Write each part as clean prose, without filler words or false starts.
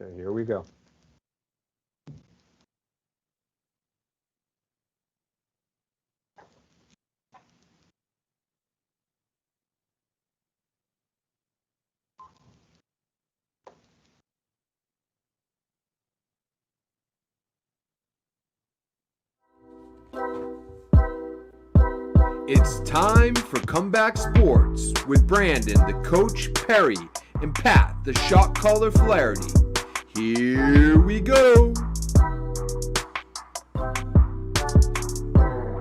Okay, here we go. It's time for Comeback Sports with Brandon, the Coach Perry, and Pat, the shot caller Flaherty. Here we go.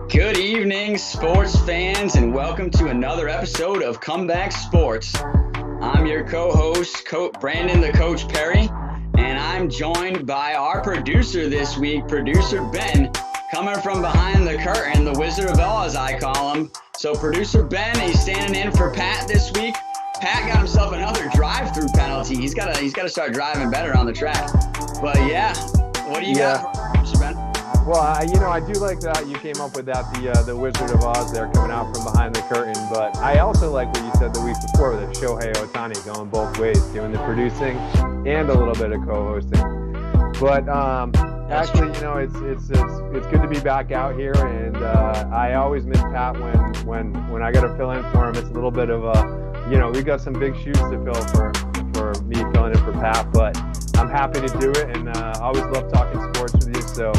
Good evening, sports fans, and welcome to another episode of Comeback Sports. I'm your co-host, Brandon, the Coach Perry, and I'm joined by our producer this week, Producer Ben, coming from behind the curtain, the Wizard of Oz, I call him. So Producer Ben, he's standing in for Pat this week. Pat got himself another drive-through penalty. He's got to start driving better on the track. But yeah, what do you got for Producer Ben? Well, I do like that you came up with that, the Wizard of Oz there coming out from behind the curtain. But I also like what you said the week before with Shohei Ohtani going both ways, doing the producing and a little bit of co-hosting. But actually, it's good to be back out here, and I always miss Pat when I got to fill in for him. It's a little bit of a, we got some big shoes to fill for me filling in for Pat, but I'm happy to do it, and I always love talking sports with you, so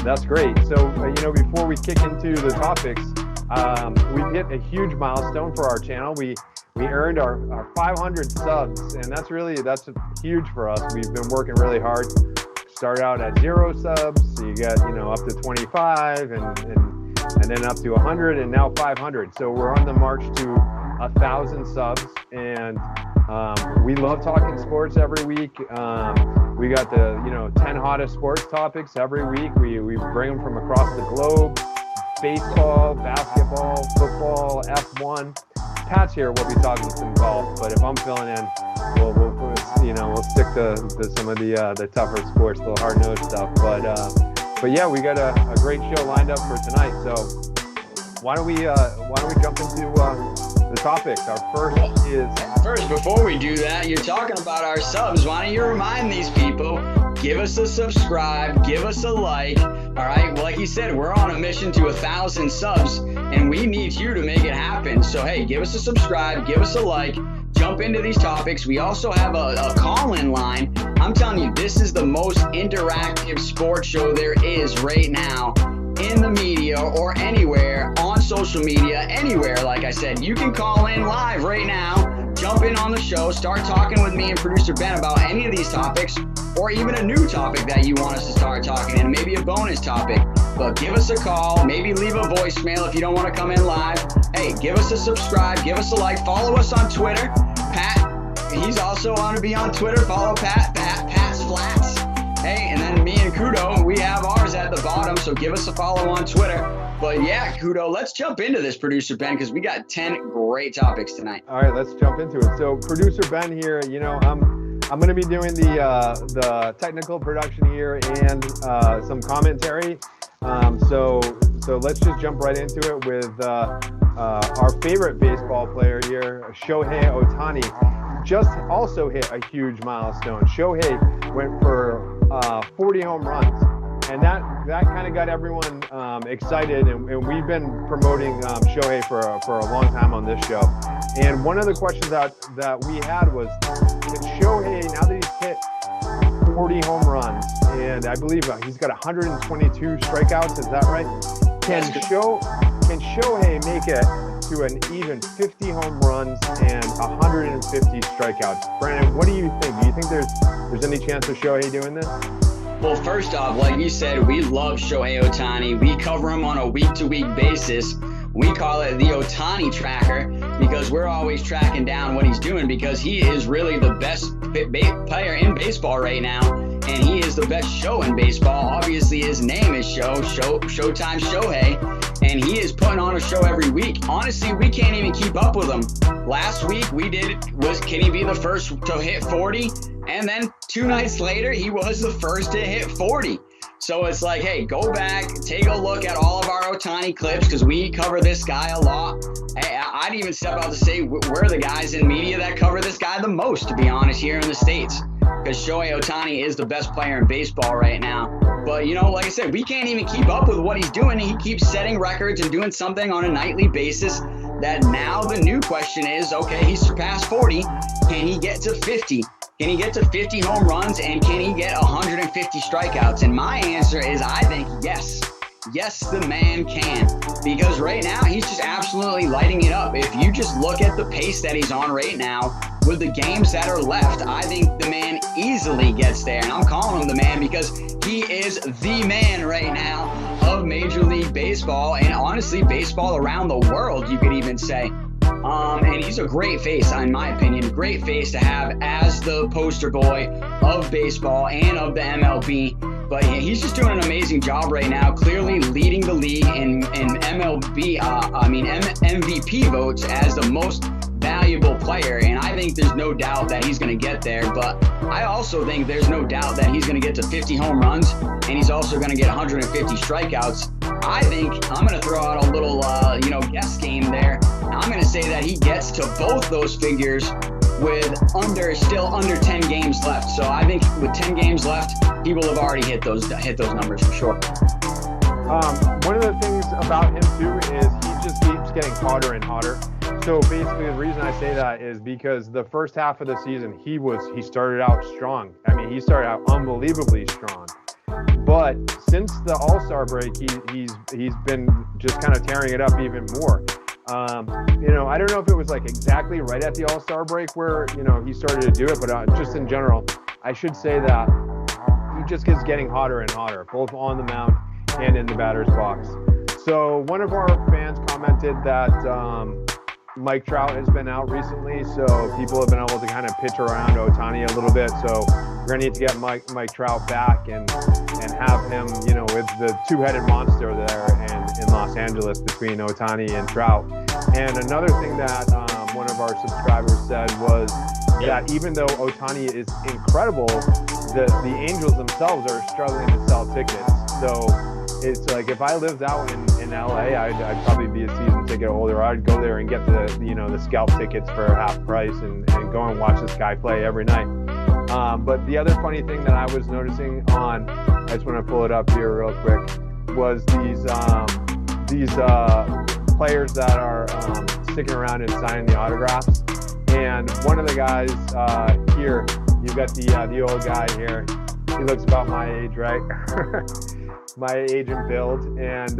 that's great. So, before we kick into the topics, we've hit a huge milestone for our channel. We earned our 500 subs, and that's huge for us. We've been working really hard. Started out at 0 subs, so you got up to 25, and then up to 100, and now 500. So we're on the march to 1,000 subs, and we love talking sports every week. We got the 10 hottest sports topics every week. We bring them from across the globe: baseball, basketball, football, F1. Pat's here, we'll be talking some golf, but if I'm filling in, we'll stick to some of the tougher sports, the hard-nosed stuff. But yeah, we got a great show lined up for tonight. So why don't we jump into the topics? First, before we do that, you're talking about our subs. Why don't you remind these people? Give us a subscribe, give us a like. All right, well, like you said, we're on a mission to 1,000 subs, and we need you to make it happen. So, hey, give us a subscribe, give us a like, jump into these topics. We also have a call-in line. I'm telling you, this is the most interactive sports show there is right now in the media or anywhere, on social media, anywhere. Like I said, you can call in live right now, jump in on the show, start talking with me and Producer Ben about any of these topics, or even a new topic that you want us to start talking in, maybe a bonus topic. But give us a call, maybe leave a voicemail if you don't want to come in live. Hey, give us a subscribe, give us a like, follow us on Twitter. Pat, he's also on to be on Twitter. Follow Pat's Flats. Hey, and then me and Couto, we have ours at the bottom, so give us a follow on Twitter. But yeah, Couto, let's jump into this, Producer Ben, because we got 10 great topics tonight. All right, let's jump into it. So Producer Ben here, I'm going to be doing the technical production here and some commentary. So let's just jump right into it with our favorite baseball player here, Shohei Ohtani. Just also hit a huge milestone. Shohei went for 40 home runs, and that kind of got everyone excited. And we've been promoting Shohei for a long time on this show. And one of the questions that we had was, can Shohei, now that he's hit 40 home runs, and I believe he's got 122 strikeouts, is that right? Can Shohei make it to an even 50 home runs and 150 strikeouts? Brandon, what do you think? Do you think there's any chance of Shohei doing this? Well, first off, like you said, we love Shohei Ohtani. We cover him on a week-to-week basis. We call it the Ohtani tracker because we're always tracking down what he's doing, because he is really the best player in baseball right now, and he is the best show in baseball. Obviously, his name is Showtime Shohei, and he is putting on a show every week. Honestly, we can't even keep up with him. Last week can he be the first to hit 40? And then 2 nights later, he was the first to hit 40. So it's like, hey, go back, take a look at all of our Ohtani clips, because we cover this guy a lot. Hey, I'd even step out to say we're the guys in media that cover this guy the most, to be honest, here in the States. because Shohei Ohtani is the best player in baseball right now. But, you know, like I said, we can't even keep up with what he's doing. He keeps setting records and doing something on a nightly basis that now the new question is, okay, he's surpassed 40. Can he get to 50? Can he get to 50 home runs, and can he get 150 strikeouts? And my answer is, I think yes. Yes, the man can, because right now he's just absolutely lighting it up. If you just look at the pace that he's on right now with the games that are left, I think the man easily gets there. And I'm calling him the man because he is the man right now of Major League Baseball, and honestly, baseball around the world, you could even say. And he's a great face, in my opinion, great face to have as the poster boy of baseball and of the MLB. But he's just doing an amazing job right now, clearly leading the league in MVP votes as the most valuable player. And I think there's no doubt that he's going to get there. But I also think there's no doubt that he's going to get to 50 home runs, and he's also going to get 150 strikeouts. I think I'm going to throw out a little, guess game there. I'm going to say that he gets to both those figures with still under 10 games left. So I think with 10 games left, he will have already hit those numbers for sure. One of the things about him too is he just keeps getting hotter and hotter. So basically the reason I say that is because the first half of the season he started out strong. I mean, he started out unbelievably strong. But since the All-Star break, he's been just kind of tearing it up even more. I don't know if it was like exactly right at the All-Star break where, he started to do it, but just in general, I should say that he just keeps getting hotter and hotter, both on the mound and in the batter's box. So one of our fans commented that Mike Trout has been out recently, so people have been able to kind of pitch around Ohtani a little bit. So we're going to need to get Mike Trout back and have him, with the two-headed monster there in Los Angeles between Ohtani and Trout. And another thing that one of our subscribers said was that even though Ohtani is incredible, the Angels themselves are struggling to sell tickets. So it's like if I lived out in LA, I'd probably be a season ticket holder. I'd go there and get the scalp tickets for half price and go and watch this guy play every night. But the other funny thing that I was noticing I just want to pull it up here real quick, was these players that are sticking around and signing the autographs. And one of the guys here, you've got the old guy here. He looks about my age, right? My age and build, and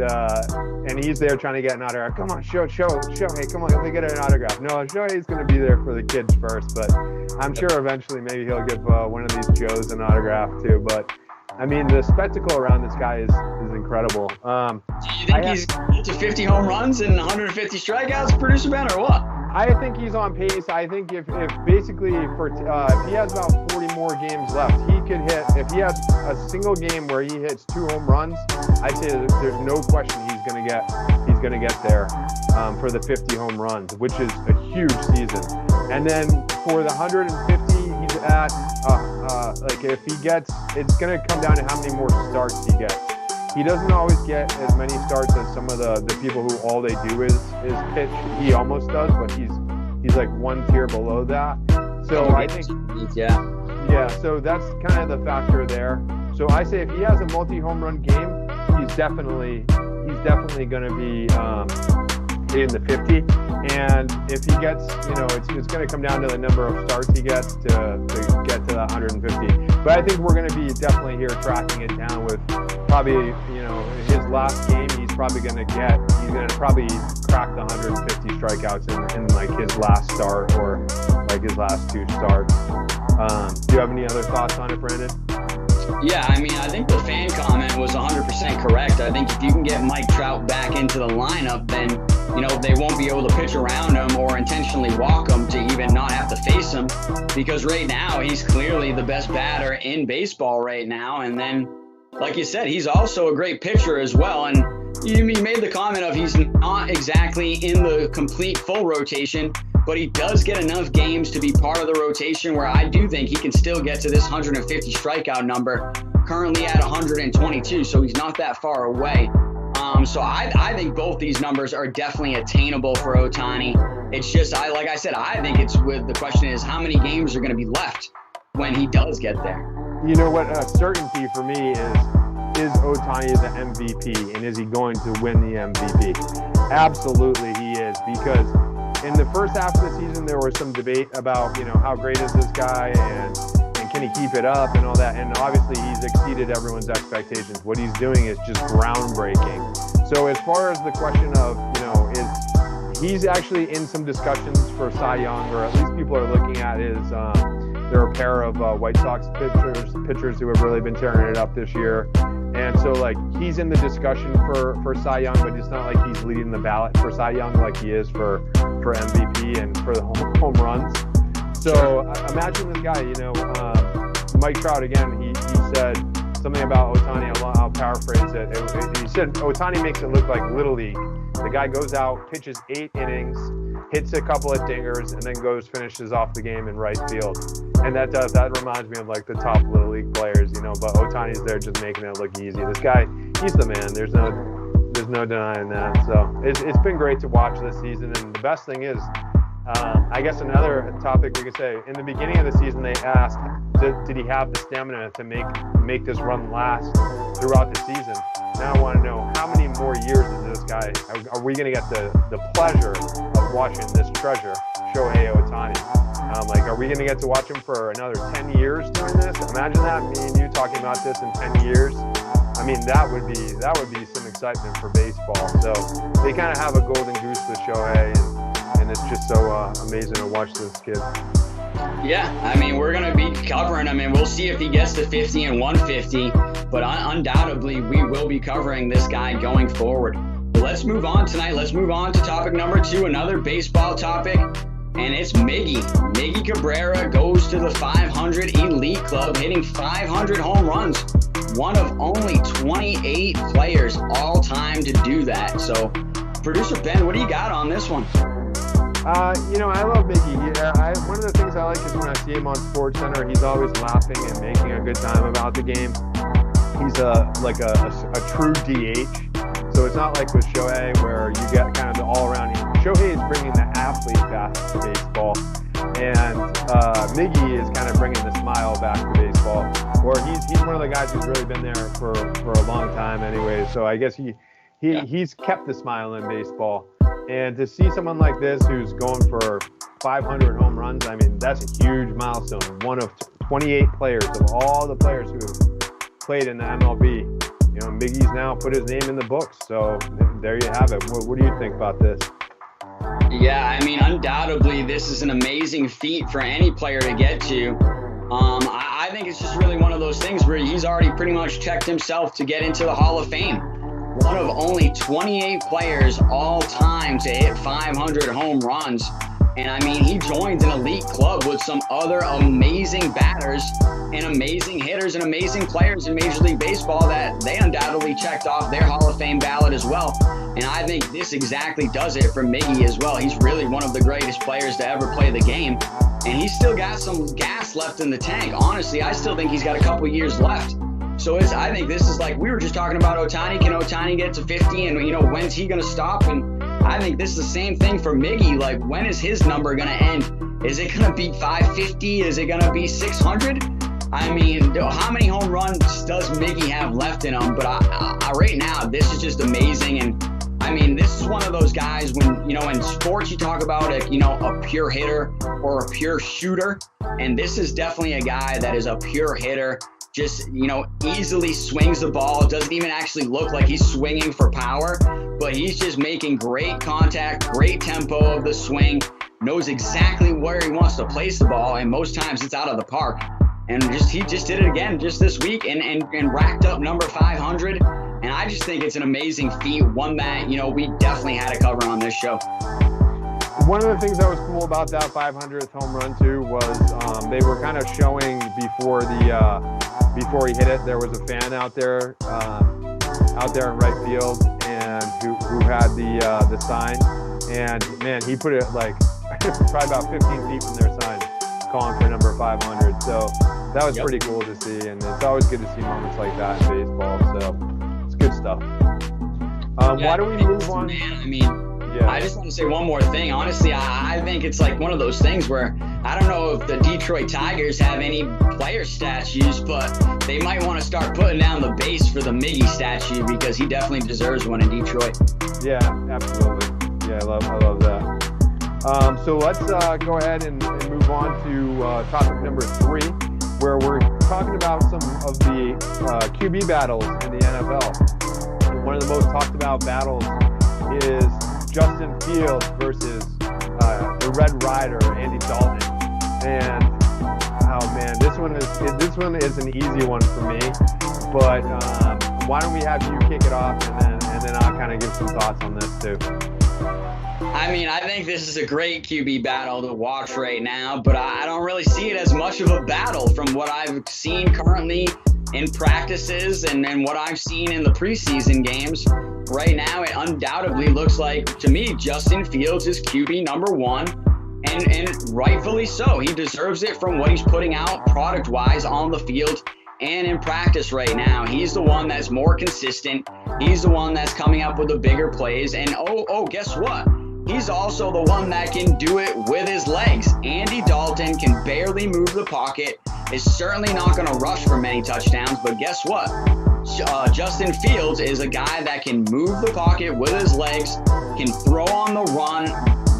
he's there trying to get an autograph. Come on, Shohei, come on, let me get an autograph. No, Shohei's going to be there for the kids first, but I'm sure eventually maybe he'll give one of these Joes an autograph too. But I mean, the spectacle around this guy is incredible. Do you think he's to 50 home runs and 150 strikeouts, producer Ben, or what? I think he's on pace. I think if basically if he has about 40 more games left, he could hit. If he has a single game where he hits 2 home runs, I'd say there's no question he's gonna get there for the 50 home runs, which is a huge season. And then for the 150, he's at if he gets, it's gonna come down to how many more starts he gets. He doesn't always get as many starts as some of the people who all they do is pitch. He almost does, but he's like one tier below that. So I think so that's kind of the factor there. So I say if he has a multi-home run game, he's definitely going to be hitting the 50. And if he gets, it's going to come down to the number of starts he gets to get to the 150. But I think we're going to be definitely here tracking it down with probably, his last game, he's probably going to crack the 150 strikeouts in like his last start or like his last 2 starts. Do you have any other thoughts on it, Brandon? Yeah, I mean, I think the fan comment was 100% correct. I think if you can get Mike Trout back into the lineup, then, they won't be able to pitch around him or intentionally walk him to even not have to face him, because right now he's clearly the best batter in baseball right now. And then, like you said, he's also a great pitcher as well. And you made the comment of he's not exactly in the complete full rotation, but he does get enough games to be part of the rotation where I do think he can still get to this 150 strikeout number, currently at 122, so he's not that far away. So I think both these numbers are definitely attainable for Ohtani. It's just, like I said, I think the question is how many games are going to be left. when he does get there. You know what? Certainty for me is Ohtani the MVP, and is he going to win the MVP? Absolutely he is, because in the first half of the season there was some debate about, how great is this guy and can he keep it up and all that, and obviously he's exceeded everyone's expectations. What he's doing is just groundbreaking. So as far as the question of, is he's actually in some discussions for Cy Young, or at least people are looking at his there are a pair of White Sox pitchers who have really been tearing it up this year. And so, he's in the discussion for Cy Young, but it's not like he's leading the ballot for Cy Young like he is for MVP and for the home runs. So imagine this guy, Mike Trout, again, he said something about Ohtani. I'll paraphrase it. He said Ohtani makes it look like Little League. The guy goes out, pitches 8 innings, hits a couple of dingers, and then finishes off the game in right field. And that reminds me of the top Little League players, but Ohtani's there just making it look easy. This guy, he's the man. There's no denying that. So it's been great to watch this season. And the best thing is, I guess another topic we could say, in the beginning of the season they asked, did he have the stamina to make this run last throughout the season? Now I want to know, how many more years is this guy? Are we going to get the pleasure of watching this treasure, Shohei Ohtani? Are we going to get to watch him for another 10 years doing this? Imagine that, me and you talking about this in 10 years. I mean, that would be some excitement for baseball. So they kind of have a golden goose with Shohei, and it's just so amazing to watch this kid. Yeah, I mean, we're going to be covering him, and we'll see if he gets to 50 and 150, but undoubtedly we will be covering this guy going forward. But let's move on tonight. Let's move on to topic number 2, another baseball topic, and it's Miggy. Miggy Cabrera goes to the 500 Elite Club, hitting 500 home runs, one of only 28 players all time to do that. So, Producer Ben, what do you got on this one? I love Miggy. One of the things I like is when I see him on SportsCenter, he's always laughing and making a good time about the game. He's a true DH. So it's not like with Shohei where you get kind of the all-around. Shohei is bringing the athlete back to baseball, and Miggy is kind of bringing the smile back to baseball. Or he's one of the guys who's really been there for a long time anyway. So I guess he's kept the smile in baseball. And to see someone like this who's going for 500 home runs, I mean, that's a huge milestone. One of 28 players, of all the players who have played in the MLB. Miggy's now put his name in the books. So there you have it. What do you think about this? Yeah, I mean, undoubtedly, this is an amazing feat for any player to get to. I think it's just really one of those things where he's already pretty much checked himself to get into the Hall of Fame. One of only 28 players all time to hit 500 home runs. And I mean, he joins an elite club with some other amazing batters and amazing hitters and amazing players in Major League Baseball that they undoubtedly checked off their Hall of Fame ballot as well. And I think this exactly does it for Miggy as well. He's really one of the greatest players to ever play the game. And he's still got some gas left in the tank. Honestly, I still think he's got a couple years left. So I think this is like, we were just talking about Ohtani. Can Ohtani get to 50? And, when's he going to stop? And I think this is the same thing for Miggy. Like, when is his number going to end? Is it going to be 550? Is it going to be 600? I mean, how many home runs does Miggy have left in him? But right now, this is just amazing. And I mean, this is one of those guys when, in sports you talk about a pure hitter or a pure shooter. And this is definitely a guy that is a pure hitter. Just, easily swings the ball. Doesn't even actually look like he's swinging for power, but he's just making great contact, great tempo of the swing, knows exactly where he wants to place the ball, and most times it's out of the park. And he just did it again just this week and racked up number 500. And I just think it's an amazing feat, one that, we definitely had to cover on this show. One of the things that was cool about that 500th home run too was they were kind of showing before he hit it, there was a fan out there in right field and who had the sign, and man, he put it like probably about 15 feet from their sign, calling for number 500. So that was pretty cool to see, and it's always good to see moments like that in baseball. So it's good stuff. Why don't we move on? Man, I mean, I just want to say one more thing. Honestly, I think it's like one of those things where I don't know if the Detroit Tigers have any player statues, but they might want to start putting down the base for the Miggy statue because he definitely deserves one in Detroit. Yeah, absolutely. Yeah, I love that. So let's go ahead and move on to topic number 3, where we're talking about some of the QB battles in the NFL. And one of the most talked about battles is Justin Fields versus the Red Rider, Andy Dalton. And oh man, this one is an easy one for me. But why don't we have you kick it off, and then I'll kind of give some thoughts on this too. I mean, I think this is a great QB battle to watch right now, but I don't really see it as much of a battle from what I've seen currently in practices and what I've seen in the preseason games. Right now, it undoubtedly looks like, to me, Justin Fields is QB number 1. And rightfully so. He deserves it from what he's putting out product-wise on the field and in practice right now. He's the one that's more consistent. He's the one that's coming up with the bigger plays. And guess what? He's also the one that can do it with his legs. Andy Dalton can barely move the pocket, is certainly not going to rush for many touchdowns, but guess what? Justin Fields is a guy that can move the pocket with his legs, can throw on the run,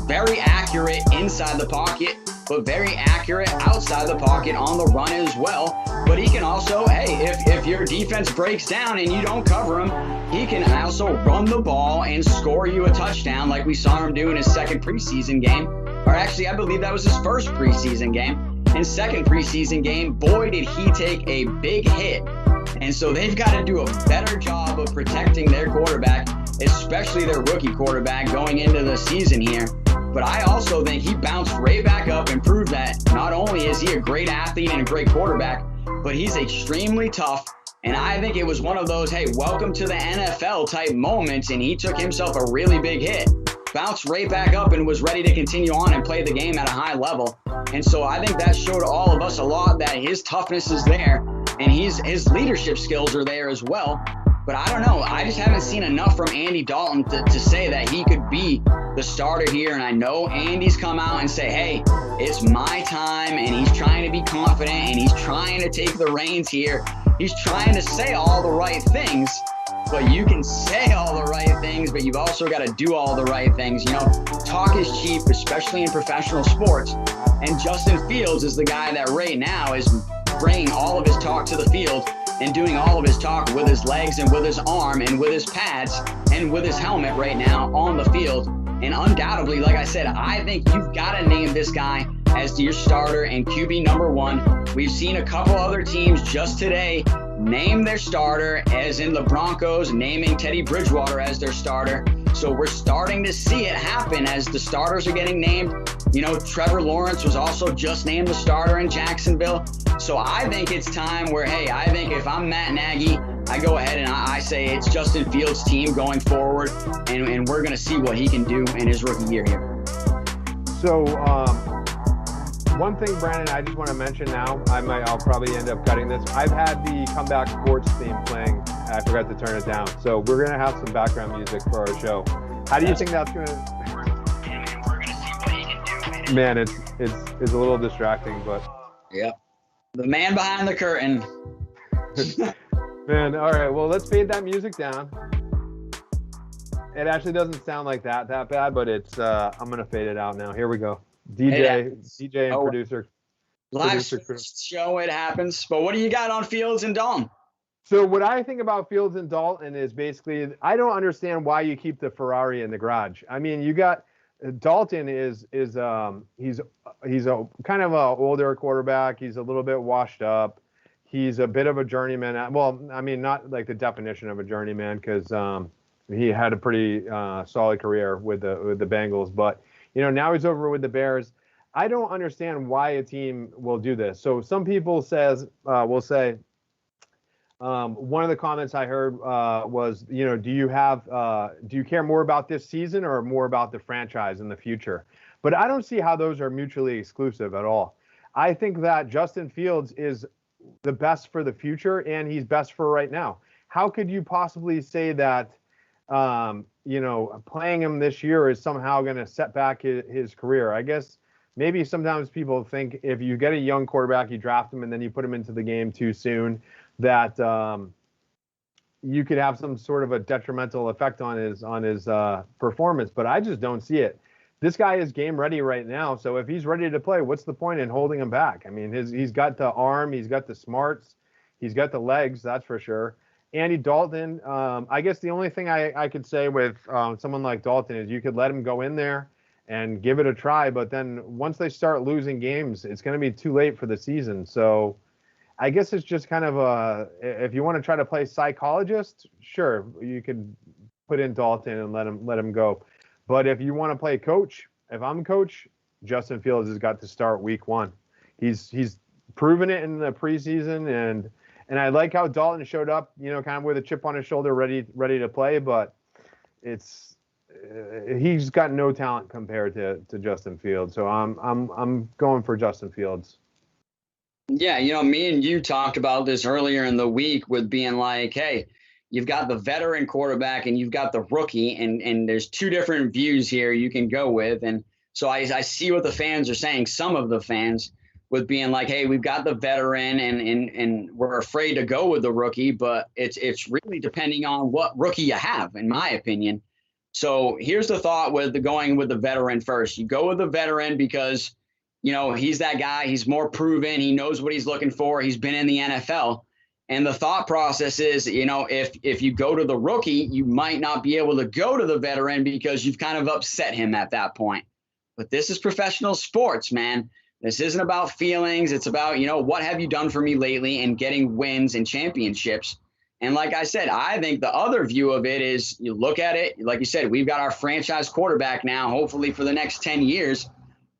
very accurate inside the pocket, but very accurate outside the pocket on the run as well. But he can also, if your defense breaks down and you don't cover him, he can also run the ball and score you a touchdown like we saw him do in his second preseason game. Or actually, I believe that was his first preseason game. In second preseason game, boy, did he take a big hit. And so they've got to do a better job of protecting their quarterback, especially their rookie quarterback going into the season here. But I also think he bounced right back up and proved that not only is he a great athlete and a great quarterback, but he's extremely tough. And I think it was one of those, hey, welcome to the NFL type moments, and he took himself a really big hit, bounced right back up and was ready to continue on and play the game at a high level. And so I think that showed all of us a lot that his toughness is there and his leadership skills are there as well. But I don't know. I just haven't seen enough from Andy Dalton to say that he could be the starter here. And I know Andy's come out and say, hey, it's my time. And he's trying to be confident and he's trying to take the reins here. He's trying to say all the right things. But you can say all the right things, but you've also got to do all the right things. You know, talk is cheap, especially in professional sports. And Justin Fields is the guy that right now is bringing all of his talk to the field and doing all of his talk with his legs and with his arm and with his pads and with his helmet right now on the field. And undoubtedly, like I said, I think you've got to name this guy as your starter and QB number 1. We've seen a couple other teams just today name their starter, as in the Broncos naming Teddy Bridgewater as their starter. So we're starting to see it happen as the starters are getting named. You know, Trevor Lawrence was also just named the starter in Jacksonville. So I think it's time where, hey, I think if I'm Matt Nagy, I go ahead and I say it's Justin Fields' team going forward, and we're going to see what he can do in his rookie year here. So one thing, Brandon, I just want to mention now, I'll probably end up cutting this. I've had the Comeback Sports theme playing. I forgot to turn it down. So we're going to have some background music for our show. How do you think that's going to... We're going to see what he can do. Man, it's a little distracting, but... Yep. The man behind the curtain. Man, all right. Well, let's fade that music down. It actually doesn't sound like that bad, but it's. I'm gonna fade it out now. Here we go. DJ and producer. Live show. It happens. But what do you got on Fields and Dalton? So what I think about Fields and Dalton is basically, I don't understand why you keep the Ferrari in the garage. I mean, you got Dalton he's a kind of a older quarterback. He's a little bit washed up. He's a bit of a journeyman. Well, I mean, not like the definition of a journeyman, because he had a pretty solid career with the Bengals. But you know, now he's over with the Bears. I don't understand why a team will do this. So some people will say. One of the comments I heard was, you know, do you care more about this season or more about the franchise in the future? But I don't see how those are mutually exclusive at all. I think that Justin Fields is the best for the future, and he's best for right now. How could you possibly say that, you know, playing him this year is somehow going to set back his career? I guess maybe sometimes people think if you get a young quarterback, you draft him and then you put him into the game too soon, that you could have some sort of a detrimental effect on his performance. But I just don't see it. This guy is game ready right now. So if he's ready to play, what's the point in holding him back? I mean, he's got the arm, he's got the smarts, he's got the legs, that's for sure. Andy Dalton, I guess the only thing I could say with someone like Dalton is you could let him go in there and give it a try. But then once they start losing games, it's going to be too late for the season. So I guess it's just kind of if you want to try to play psychologist, sure, you could put in Dalton and let him go. But if you want to play coach, if I'm coach, Justin Fields has got to start week 1. He's proven it in the preseason, and I like how Dalton showed up, kind of with a chip on his shoulder, ready to play. But he's got no talent compared to Justin Fields. So I'm going for Justin Fields. Yeah, me and you talked about this earlier in the week with being like, hey, you've got the veteran quarterback and you've got the rookie, and there's two different views here you can go with. And so I see what the fans are saying, some of the fans, with being like, hey, we've got the veteran and we're afraid to go with the rookie, but it's really depending on what rookie you have, in my opinion. So here's the thought with going with the veteran first. You go with the veteran because, he's that guy. He's more proven. He knows what he's looking for. He's been in the NFL. And the thought process is, if you go to the rookie, you might not be able to go to the veteran because you've kind of upset him at that point. But this is professional sports, man. This isn't about feelings. It's about, what have you done for me lately and getting wins and championships. And like I said, I think the other view of it is you look at it, like you said, we've got our franchise quarterback now, hopefully for the next 10 years.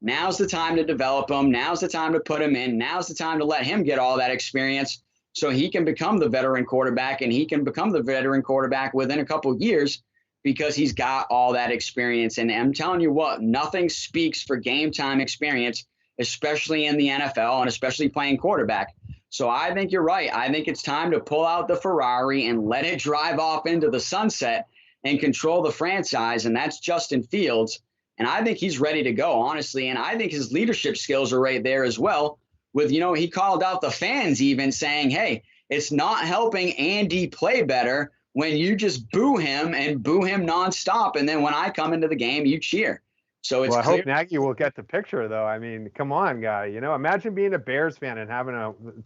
Now's the time to develop him. Now's the time to put him in. Now's the time to let him get all that experience so he can become the veteran quarterback, and he can become the veteran quarterback within a couple of years because he's got all that experience. And I'm telling you what, nothing speaks for game time experience, especially in the NFL and especially playing quarterback. So I think you're right. I think it's time to pull out the Ferrari and let it drive off into the sunset and control the franchise. And that's Justin Fields. And I think he's ready to go, honestly. And I think his leadership skills are right there as well. With, he called out the fans even saying, hey, it's not helping Andy play better when you just boo him and boo him nonstop. And then when I come into the game, you cheer. So it's I hope Nagy will get the picture, though. I mean, come on, guy. Imagine being a Bears fan and having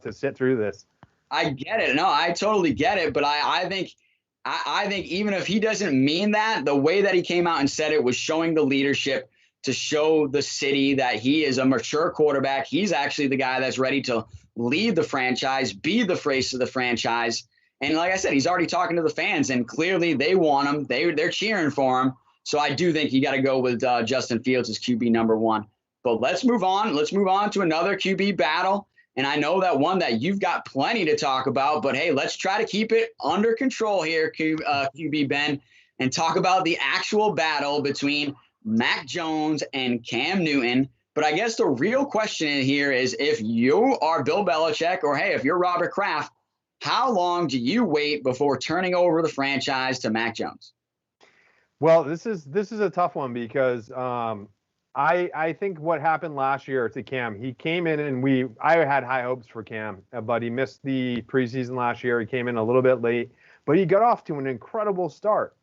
to sit through this. I get it. No, I totally get it. But I think even if he doesn't mean that, the way that he came out and said it was showing the leadership to show the city that he is a mature quarterback. He's actually the guy that's ready to lead the franchise, be the face of the franchise. And like I said, he's already talking to the fans, and clearly they want him. They're cheering for him. So I do think you got to go with Justin Fields as QB number 1. But let's move on. Let's move on to another QB battle. And I know that one that you've got plenty to talk about. But, hey, let's try to keep it under control here, QB Ben, and talk about the actual battle between Mac Jones and Cam Newton. But I guess the real question here is, if you are Bill Belichick or, hey, if you're Robert Kraft, how long do you wait before turning over the franchise to Mac Jones? Well, this is a tough one because I think what happened last year to Cam, he came in and I had high hopes for Cam, but he missed the preseason last year. He came in a little bit late, but he got off to an incredible start.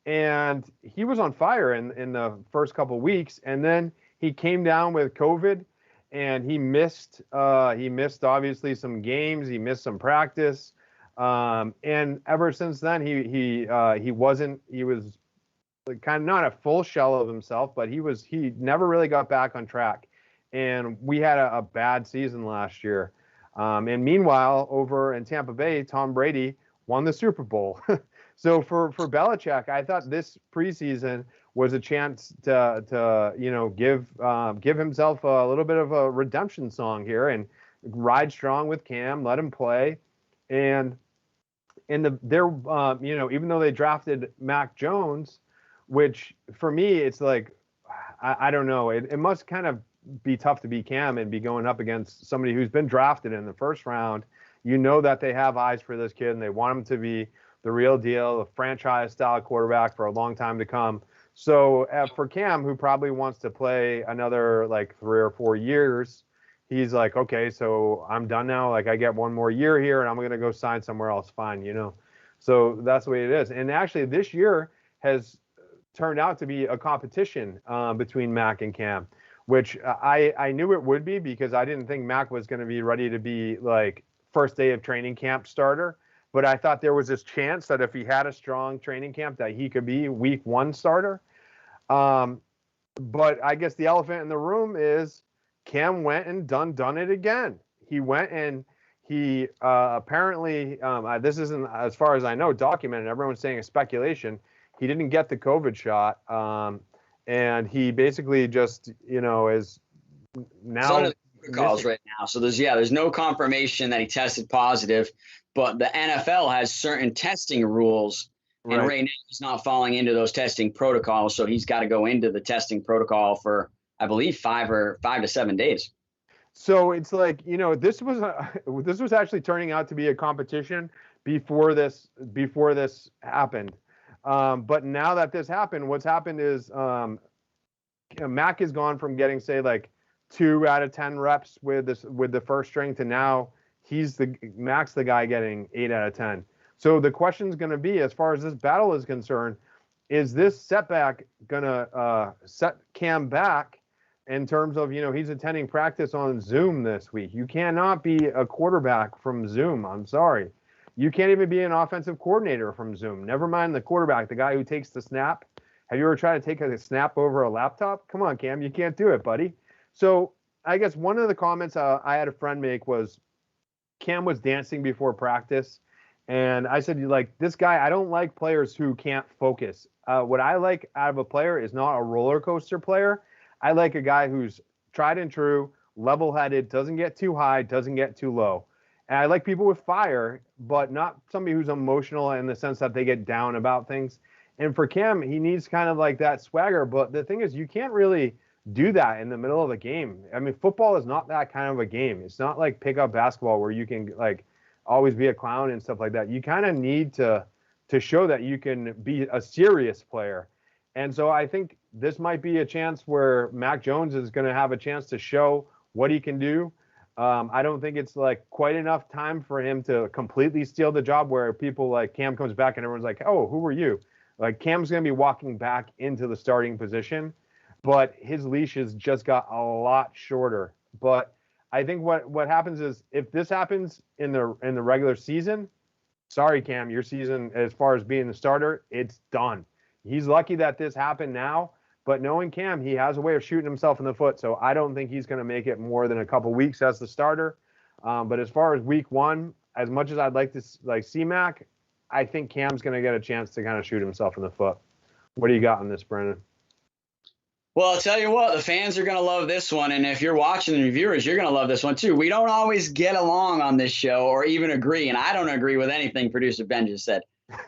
And he was on fire in the first couple of weeks, and then he came down with COVID, and he missed obviously some games. He missed some practice, and ever since then he was kind of not a full shell of himself, but he never really got back on track, and we had a bad season last year. And meanwhile, over in Tampa Bay, Tom Brady won the Super Bowl. So for Belichick, I thought this preseason was a chance to give himself a little bit of a redemption song here and ride strong with Cam, let him play, and even though they drafted Mac Jones, which for me it's like I don't know, it must kind of be tough to be Cam and be going up against somebody who's been drafted in the first round. That they have eyes for this kid and they want him to be the real deal, a franchise-style quarterback for a long time to come. So for Cam, who probably wants to play another like 3 or 4 years, he's like, okay, so I'm done now. Like I get one more year here and I'm going to go sign somewhere else. Fine, you know. So that's the way it is. And actually this year has turned out to be a competition between Mack and Cam, which I knew it would be because I didn't think Mack was going to be ready to be like first day of training camp starter. But I thought there was this chance that if he had a strong training camp that he could be week 1 starter. But I guess the elephant in the room is Cam went and done it again. He went and he apparently, this isn't, as far as I know, documented. Everyone's saying it's speculation. He didn't get the COVID shot. And he basically just, you know, is now protocols right now. So there's no confirmation that he tested positive, but the NFL has certain testing rules. And right now he's not falling into those testing protocols. So he's got to go into the testing protocol for, I believe, 5 to 7 days. So it's like, you know, this was actually turning out to be a competition before this happened. But now that this happened, what's happened is Mack has gone from getting, say, like 2 out of 10 reps with the first string to now Mack's the guy getting 8 out of 10. So the question is going to be, as far as this battle is concerned, is this setback going to set Cam back in terms of, you know, he's attending practice on Zoom this week. You cannot be a quarterback from Zoom. I'm sorry. You can't even be an offensive coordinator from Zoom. Never mind the quarterback, the guy who takes the snap. Have you ever tried to take a snap over a laptop? Come on, Cam, you can't do it, buddy. So I guess one of the comments I had a friend make was Cam was dancing before practice. And I said, like, this guy, I don't like players who can't focus. What I like out of a player is not a roller coaster player. I like a guy who's tried and true, level-headed, doesn't get too high, doesn't get too low. And I like people with fire, but not somebody who's emotional in the sense that they get down about things. And for Cam, he needs kind of like that swagger. But the thing is, you can't really do that in the middle of a game. I mean, football is not that kind of a game. It's not like pickup basketball where you can like always be a clown and stuff like that. You kind of need to show that you can be a serious player. And so I think this might be a chance where Mac Jones is going to have a chance to show what he can do. I don't think it's like quite enough time for him to completely steal the job where people like Cam comes back and everyone's like, oh, who were you? Like Cam's going to be walking back into the starting position, but his leash has just got a lot shorter. But I think what happens is if this happens in the regular season, sorry, Cam, your season as far as being the starter, it's done. He's lucky that this happened now, but knowing Cam, he has a way of shooting himself in the foot. So I don't think he's going to make it more than a couple weeks as the starter. But as far as week 1, as much as I'd like to see Mac, I think Cam's going to get a chance to kind of shoot himself in the foot. What do you got on this, Brendan? Well, I'll tell you what, the fans are going to love this one. And if you're watching the viewers, you're going to love this one too. We don't always get along on this show or even agree. And I don't agree with anything producer Ben just said.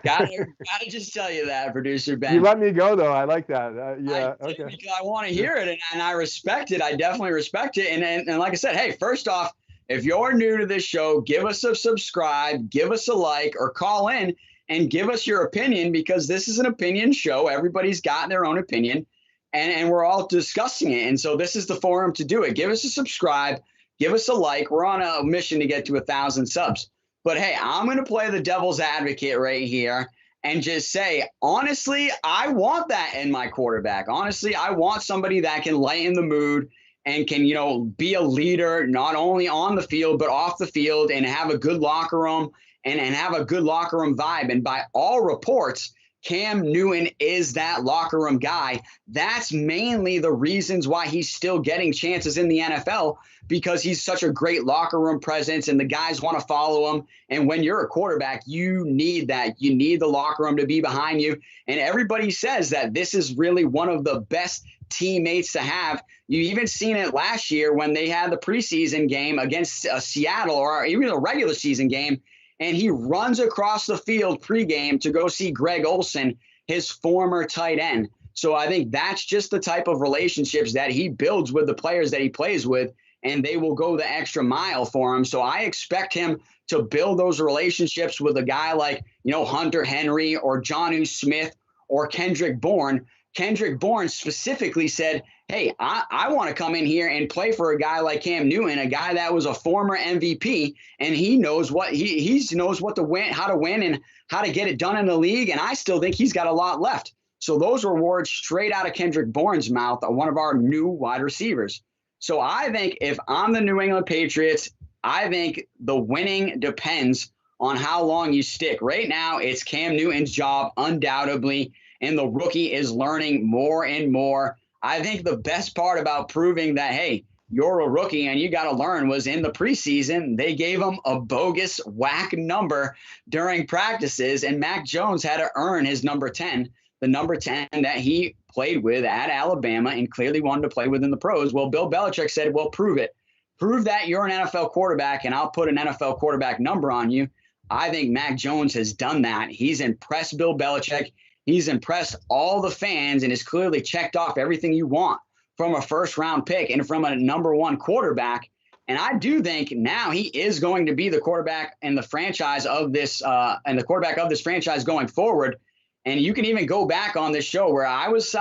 Gotta just tell you that, producer Ben. You let me go, though. I like that. Yeah, okay. Because I want to hear it, and I respect it. I definitely respect it. And like I said, hey, first off, if you're new to this show, give us a subscribe, give us a like, or call in and give us your opinion, because this is an opinion show. Everybody's got their own opinion. And we're all discussing it. And so this is the forum to do it. Give us a subscribe. Give us a like. We're on a mission to get to 1,000 subs. But, hey, I'm going to play the devil's advocate right here and just say, honestly, I want that in my quarterback. Honestly, I want somebody that can lighten the mood and can, you know, be a leader not only on the field but off the field and have a good locker room and have a good locker room vibe. And by all reports, Cam Newton is that locker room guy. That's mainly the reasons why he's still getting chances in the NFL, because he's such a great locker room presence and the guys want to follow him. And when you're a quarterback, you need that. You need the locker room to be behind you. And everybody says that this is really one of the best teammates to have. You even seen it last year when they had the preseason game against Seattle, or even a regular season game. And he runs across the field pregame to go see Greg Olsen, his former tight end. So I think that's just the type of relationships that he builds with the players that he plays with, and they will go the extra mile for him. So I expect him to build those relationships with a guy like, you know, Hunter Henry or Jonnu Smith or Kendrick Bourne, Kendrick Bourne specifically said, hey, I want to come in here and play for a guy like Cam Newton, a guy that was a former MVP, and he knows what he knows what to win, how to win, and how to get it done in the league. And I still think he's got a lot left. So those were words straight out of Kendrick Bourne's mouth, one of our new wide receivers. So I think if I'm the New England Patriots, I think the winning depends on how long you stick. Right now, it's Cam Newton's job, undoubtedly, and the rookie is learning more and more. I think the best part about proving that, hey, you're a rookie and you got to learn was in the preseason, they gave him a bogus whack number during practices, and Mac Jones had to earn his number 10, the number 10 that he played with at Alabama and clearly wanted to play with in the pros. Well, Bill Belichick said, well, prove it. Prove that you're an NFL quarterback, and I'll put an NFL quarterback number on you. I think Mac Jones has done that. He's impressed Bill Belichick. He's impressed all the fans and has clearly checked off everything you want from a first-round pick and from a number one quarterback. And I do think now he is going to be the quarterback and the franchise of this and the quarterback of this franchise going forward. And you can even go back on this show where I was,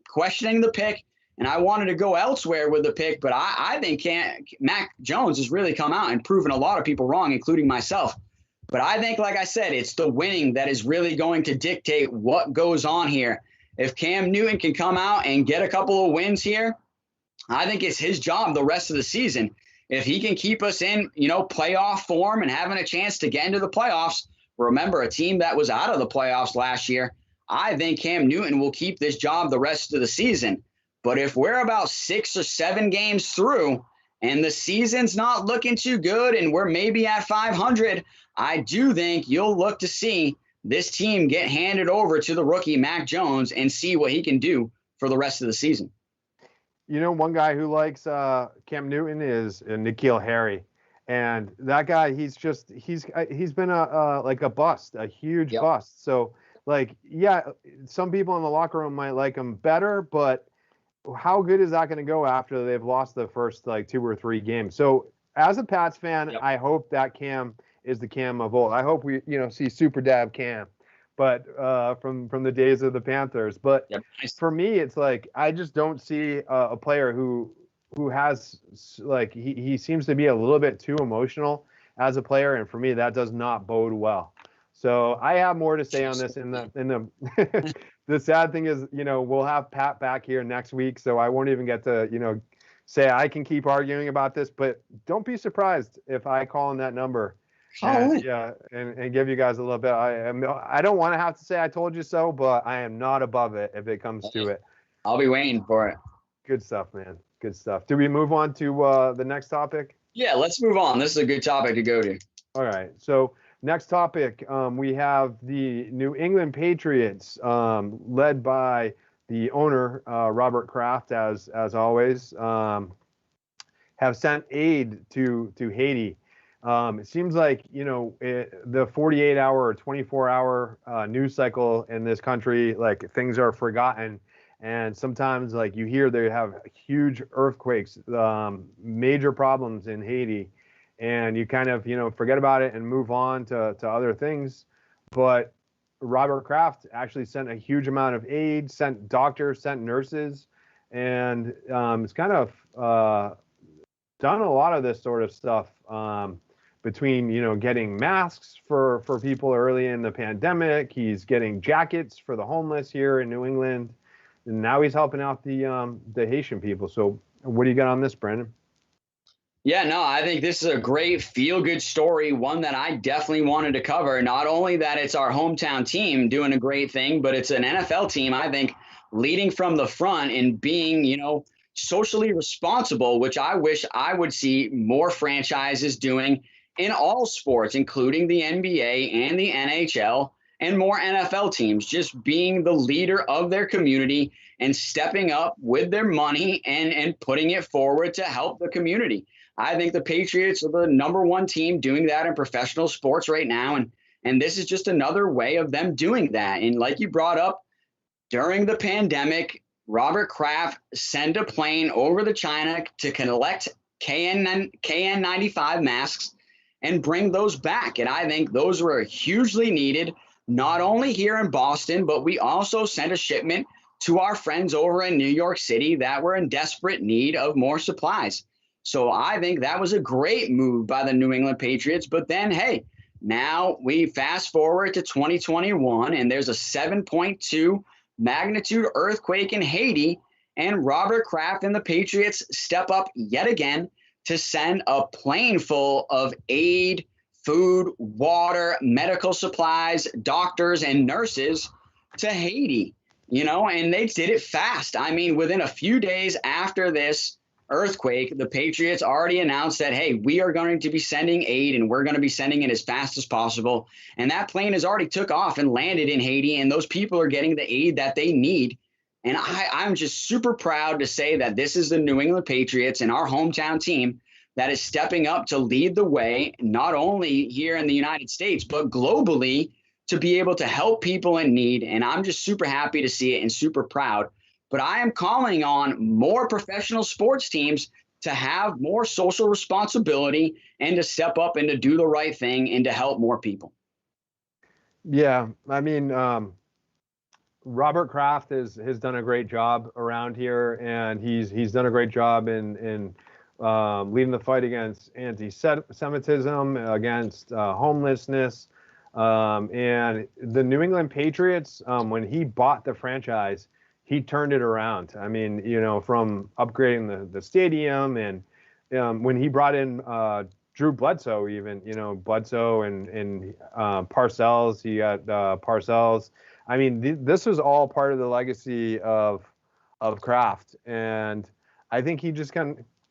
questioning the pick, and I wanted to go elsewhere with the pick. But I think Mac Jones has really come out and proven a lot of people wrong, including myself. But I think, like I said, it's the winning that is really going to dictate what goes on here. If Cam Newton can come out and get a couple of wins here, I think it's his job the rest of the season. If he can keep us in, playoff form and having a chance to get into the playoffs, remember, a team that was out of the playoffs last year, I think Cam Newton will keep this job the rest of the season. But if we're about 6 or 7 games through and the season's not looking too good and we're maybe at 500, I do think you'll look to see this team get handed over to the rookie Mac Jones and see what he can do for the rest of the season. One guy who likes Cam Newton is N'Keal Harry. And that guy, he's been a bust, a huge bust. So, some people in the locker room might like him better, but how good is that going to go after they've lost the first 2 or 3 games? So, as a Pats fan, I hope that Cam is the Cam of old. I hope we, see Super Dab Cam, but from the days of the Panthers. But for me, it's I just don't see a player who has he seems to be a little bit too emotional as a player, and for me that does not bode well. So I have more to say on this in the the sad thing is, we'll have Pat back here next week, so I won't even get to say I can keep arguing about this, but don't be surprised if I call in that number and give you guys a little bit. I don't want to have to say I told you so, but I am not above it if it comes to it. I'll be waiting for it. Good stuff, man. Good stuff. Do we move on to the next topic? Yeah, let's move on. This is a good topic to go to. All right. So next topic, we have the New England Patriots, led by the owner, Robert Kraft, as always, have sent aid to Haiti. It seems like, the 48-hour or 24-hour news cycle in this country, things are forgotten. And sometimes, you hear they have huge earthquakes, major problems in Haiti, and you kind of, forget about it and move on to other things. But Robert Kraft actually sent a huge amount of aid, sent doctors, sent nurses, and it's kind of done a lot of this sort of stuff between, getting masks for people early in the pandemic. He's getting jackets for the homeless here in New England. And now he's helping out the Haitian people. So what do you got on this, Brandon? Yeah, no, I think this is a great feel-good story, one that I definitely wanted to cover. Not only that it's our hometown team doing a great thing, but it's an NFL team, I think, leading from the front and being, socially responsible, which I wish I would see more franchises doing in all sports, including the NBA and the NHL. And more NFL teams just being the leader of their community and stepping up with their money and putting it forward to help the community. I think the Patriots are the number one team doing that in professional sports right now. And this is just another way of them doing that. And like you brought up, during the pandemic, Robert Kraft sent a plane over to China to collect KN95 masks and bring those back. And I think those were hugely needed. Not only here in Boston, but we also sent a shipment to our friends over in New York City that were in desperate need of more supplies. So I think that was a great move by the New England Patriots. But then, hey, now we fast forward to 2021, and there's a 7.2 magnitude earthquake in Haiti, and Robert Kraft and the Patriots step up yet again to send a plane full of aid, food, water, medical supplies, doctors, and nurses to Haiti, and they did it fast. I mean, within a few days after this earthquake, the Patriots already announced that, hey, we are going to be sending aid, and we're going to be sending it as fast as possible. And that plane has already took off and landed in Haiti, and those people are getting the aid that they need. And I'm just super proud to say that this is the New England Patriots and our hometown team that is stepping up to lead the way, not only here in the United States, but globally, to be able to help people in need. And I'm just super happy to see it and super proud. But I am calling on more professional sports teams to have more social responsibility and to step up and to do the right thing and to help more people. Yeah, I mean, Robert Kraft has done a great job around here, and he's done a great job in leading the fight against anti-Semitism, against homelessness. And the New England Patriots, when he bought the franchise, he turned it around. I mean, from upgrading the stadium, and when he brought in Drew Bledsoe, even, Bledsoe and Parcells, he got Parcells. I mean, this was all part of the legacy of Kraft, and I think he just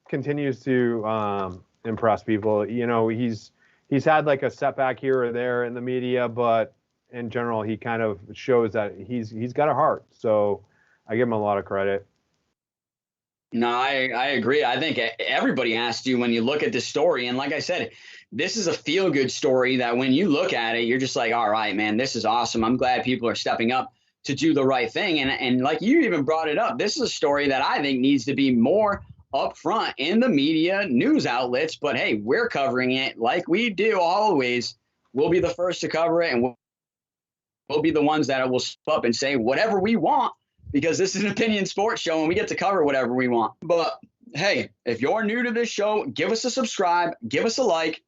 continues to impress people. He's had like a setback here or there in the media, but in general, he kind of shows that he's got a heart. So I give him a lot of credit. No, I agree. I think everybody has to when you look at this story. And like I said, this is a feel-good story that when you look at it, you're just like, all right, man, this is awesome. I'm glad people are stepping up to do the right thing. And like you even brought it up, this is a story that I think needs to be more up front in the media, news outlets. But hey, we're covering it like we do always. We'll be the first to cover it, and we'll be the ones that will step up and say whatever we want, because this is an opinion sports show and we get to cover whatever we want. But hey, if you're new to this show, give us a subscribe, give us a like.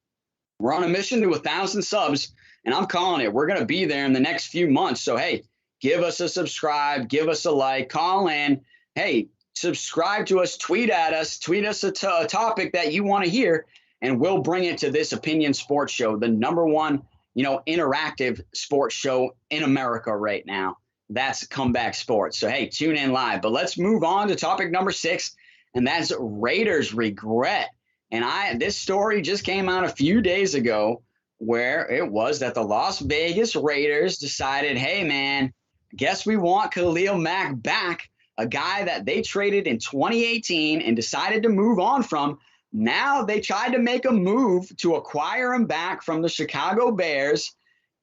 We're on a mission to 1,000 subs, and I'm calling it. We're going to be there in the next few months. So hey, give us a subscribe, give us a like, call in. Hey, subscribe to us, tweet at us, tweet us a topic that you want to hear, and we'll bring it to this opinion sports show, the number one, interactive sports show in America right now. That's Comeback Sports. So, hey, tune in live. But let's move on to topic number 6, and that's Raiders regret. And this story just came out a few days ago, where it was that the Las Vegas Raiders decided, hey, man, guess we want Khalil Mack back, a guy that they traded in 2018 and decided to move on from. Now they tried to make a move to acquire him back from the Chicago Bears.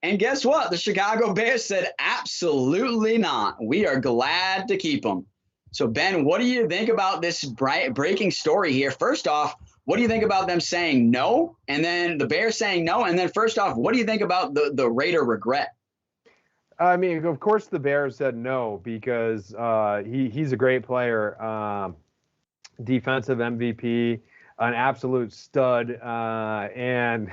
And guess what? The Chicago Bears said, absolutely not. We are glad to keep him. So, Ben, what do you think about this breaking story here? First off, what do you think about them saying no, and then the Bears saying no? And then first off, what do you think about the Raider regret? I mean, of course the Bears said no, because he's a great player, defensive MVP, an absolute stud, and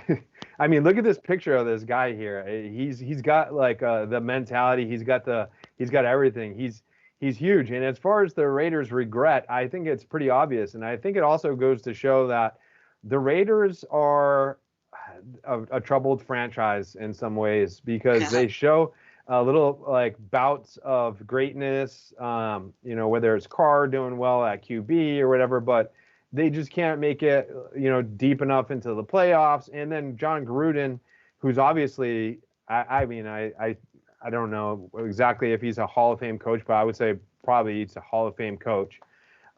I mean, look at this picture of this guy here. He's got like the mentality. He's got everything. He's huge. And as far as the Raiders' regret, I think it's pretty obvious, and I think it also goes to show that the Raiders are a troubled franchise in some ways, because they show little like bouts of greatness, whether it's Carr doing well at QB or whatever, but they just can't make it, deep enough into the playoffs. And then John Gruden, who's obviously, I don't know exactly if he's a Hall of Fame coach, but I would say probably he's a Hall of Fame coach.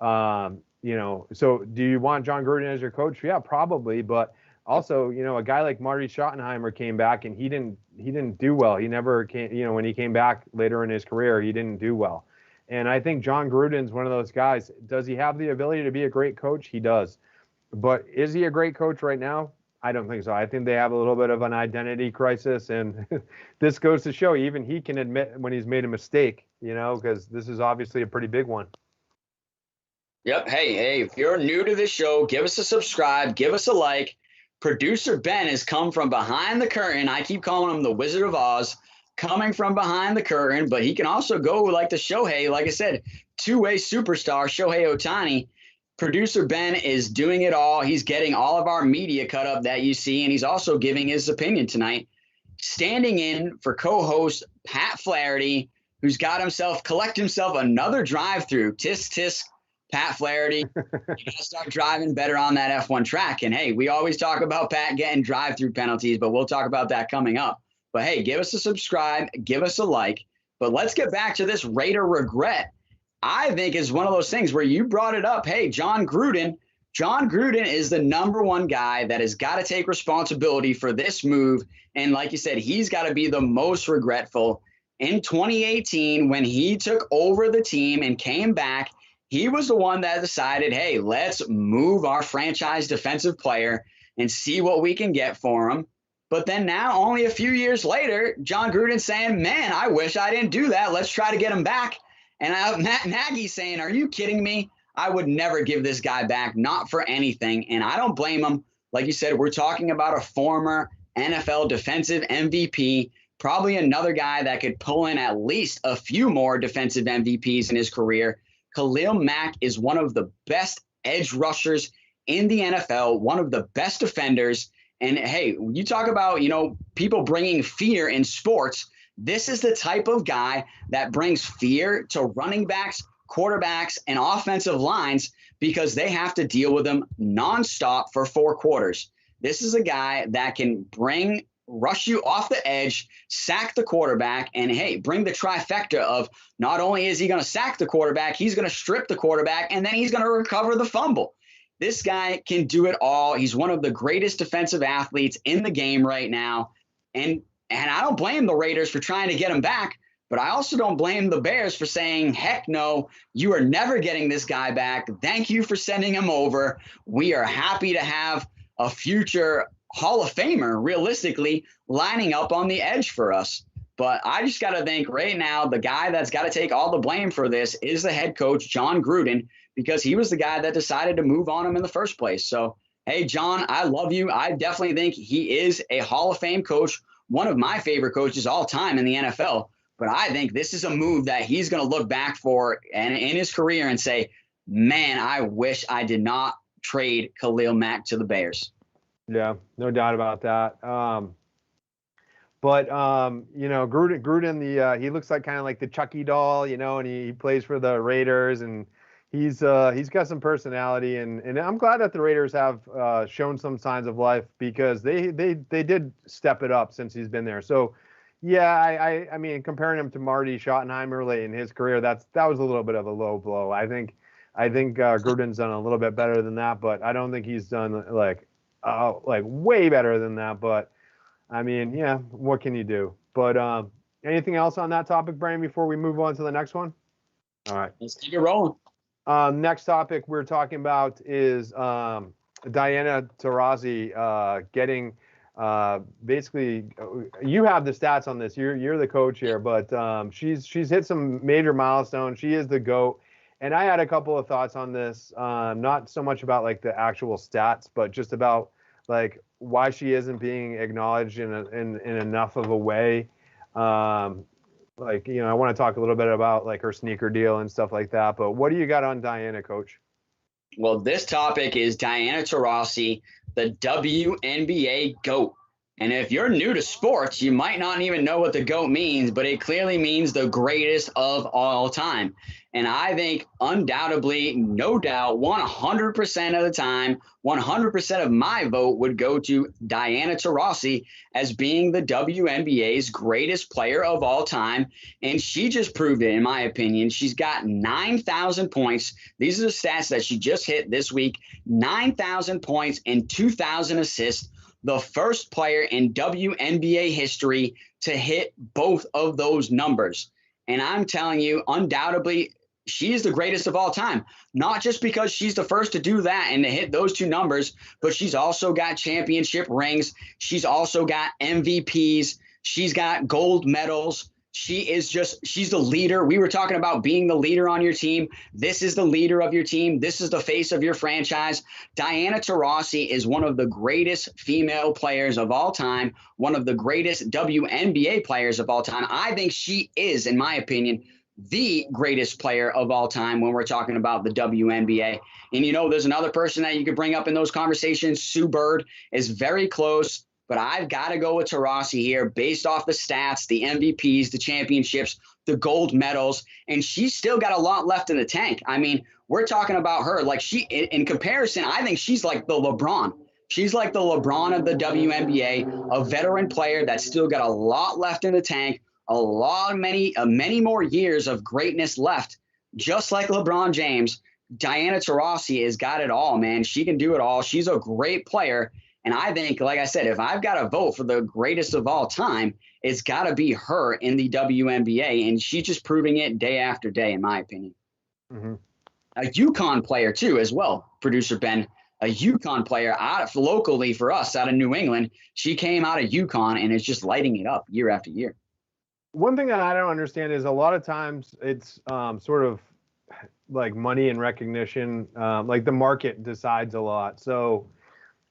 So do you want John Gruden as your coach? Yeah, probably. But also, a guy like Marty Schottenheimer came back and he didn't do well. He never came, when he came back later in his career, he didn't do well. And I think John Gruden's one of those guys. Does he have the ability to be a great coach? He does. But is he a great coach right now? I don't think so. I think they have a little bit of an identity crisis, and this goes to show even he can admit when he's made a mistake, because this is obviously a pretty big one. Yep. Hey, if you're new to this show, give us a subscribe, give us a like. Producer Ben has come from behind the curtain. I keep calling him the Wizard of Oz, coming from behind the curtain, but he can also go like the Shohei, like I said, two-way superstar, Shohei Ohtani. Producer Ben is doing it all. He's getting all of our media cut up that you see, and he's also giving his opinion tonight. Standing in for co-host Pat Flaherty, who's got himself, collect himself another drive-through. Tisk, tisk, Pat Flaherty. You gotta start driving better on that F1 track. And hey, we always talk about Pat getting drive-through penalties, but we'll talk about that coming up. But hey, give us a subscribe, give us a like. But let's get back to this Raider regret. I think is one of those things where you brought it up. Hey, John Gruden. John Gruden is the number one guy that has got to take responsibility for this move. And like you said, he's got to be the most regretful. In 2018, when he took over the team and came back, he was the one that decided, hey, let's move our franchise defensive player and see what we can get for him. But then now, only a few years later, John Gruden's saying, man, I wish I didn't do that. Let's try to get him back. And Matt Nagy's saying, are you kidding me? I would never give this guy back, not for anything. And I don't blame him. Like you said, we're talking about a former NFL defensive MVP, probably another guy that could pull in at least a few more defensive MVPs in his career. Khalil Mack is one of the best edge rushers in the NFL, one of the best defenders. And hey, you talk about, people bringing fear in sports. This is the type of guy that brings fear to running backs, quarterbacks, and offensive lines because they have to deal with him nonstop for 4 quarters. This is a guy that can rush you off the edge, sack the quarterback, and hey, bring the trifecta of not only is he going to sack the quarterback, he's going to strip the quarterback, and then he's going to recover the fumble. This guy can do it all. He's one of the greatest defensive athletes in the game right now. And I don't blame the Raiders for trying to get him back, but I also don't blame the Bears for saying, heck no, you are never getting this guy back. Thank you for sending him over. We are happy to have a future Hall of Famer, realistically, lining up on the edge for us. But I just got to think right now, the guy that's got to take all the blame for this is the head coach, John Gruden, because he was the guy that decided to move on him in the first place. So, hey, John, I love you. I definitely think he is a Hall of Fame coach, one of my favorite coaches all time in the NFL. But I think this is a move that he's going to look back for and in his career and say, man, I wish I did not trade Khalil Mack to the Bears. Yeah, no doubt about that. Gruden, he looks like kind of like the Chucky doll, and he plays for the Raiders, and he's got some personality, and I'm glad that the Raiders have shown some signs of life because they did step it up since he's been there. So, yeah, I mean, comparing him to Marty Schottenheimer late in his career, that was a little bit of a low blow. I think Gruden's done a little bit better than that, but I don't think he's done like way better than that. But I mean, yeah, what can you do? But anything else on that topic, Brian, before we move on to the next one? All right, let's keep it rolling. Next topic we're talking about is Diana Taurasi getting basically. You have the stats on this. You're the coach here, but she's hit some major milestones. She is the GOAT. And I had a couple of thoughts on this, not so much about like the actual stats, but just about like why she isn't being acknowledged in enough of a way. I want to talk a little bit about like her sneaker deal and stuff like that. But what do you got on Diana, Coach? Well, this topic is Diana Taurasi, the WNBA GOAT. And if you're new to sports, you might not even know what the GOAT means, but it clearly means the greatest of all time. And I think undoubtedly, no doubt, 100% of the time, 100% of my vote would go to Diana Taurasi as being the WNBA's greatest player of all time. And she just proved it, in my opinion. She's got 9,000 points. These are the stats that she just hit this week. 9,000 points and 2,000 assists. The first player in WNBA history to hit both of those numbers. And I'm telling you, undoubtedly, she is the greatest of all time, not just because she's the first to do that and to hit those two numbers, but she's also got championship rings. She's also got MVPs. She's got gold medals. She's the leader. We were talking about being the leader on your team. This is the leader of your team. This is the face of your franchise. Diana Taurasi is one of the greatest female players of all time, one of the greatest WNBA players of all time. I think she is, in my opinion, the greatest player of all time when we're talking about the WNBA. And, there's another person that you could bring up in those conversations. Sue Bird is very close, but I've got to go with Taurasi here based off the stats, the MVPs, the championships, the gold medals, and she's still got a lot left in the tank. I mean, we're talking about her like in comparison, I think she's like the LeBron. She's like the LeBron of the WNBA, a veteran player that's still got a lot left in the tank, many more years of greatness left. Just like LeBron James, Diana Taurasi has got it all, man. She can do it all. She's a great player. And I think, like I said, if I've got to vote for the greatest of all time, it's got to be her in the WNBA. And she's just proving it day after day, in my opinion. Mm-hmm. A UConn player, too, as well, producer Ben. A UConn player locally for us out of New England. She came out of UConn and is just lighting it up year after year. One thing that I don't understand is a lot of times it's sort of like money and recognition, like the market decides a lot. So,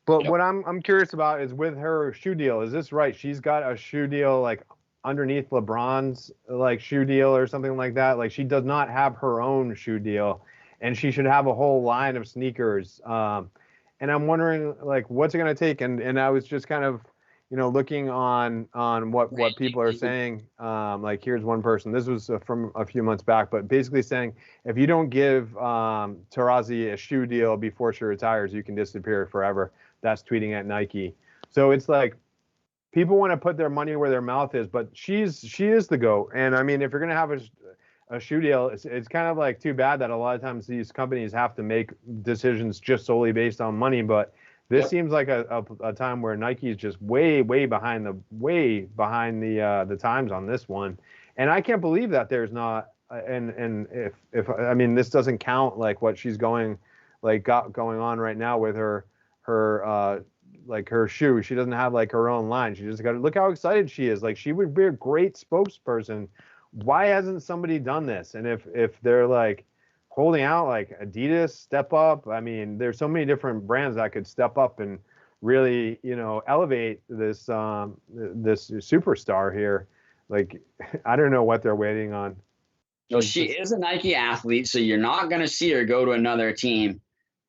but Yep. what I'm curious about is with her shoe deal. Is this right? She's got a shoe deal like underneath LeBron's like shoe deal or something like that. Like she does not have her own shoe deal, and she should have a whole line of sneakers. And I'm wondering like what's it going to take? And I was just kind of looking on what people are saying. Like here's one person. This was from a few months back, but basically saying if you don't give Taurasi a shoe deal before she retires, you can disappear forever. That's tweeting at Nike. So it's like people want to put their money where their mouth is, but she is the GOAT. And I mean, if you're gonna have a shoe deal, it's kind of like too bad that a lot of times these companies have to make decisions just solely based on money. But this seems like a time where Nike is just way behind the times on this one, and I can't believe that there's not. And if I mean this doesn't count like what she's going on right now with her like her shoe. She doesn't have like her own line. She just got to look how excited she is. Like she would be a great spokesperson. Why hasn't somebody done this? And if they're like holding out, like Adidas, step up. I mean, there's so many different brands that could step up and really, elevate this this superstar here. Like, I don't know what they're waiting on. So she is a Nike athlete, so you're not going to see her go to another team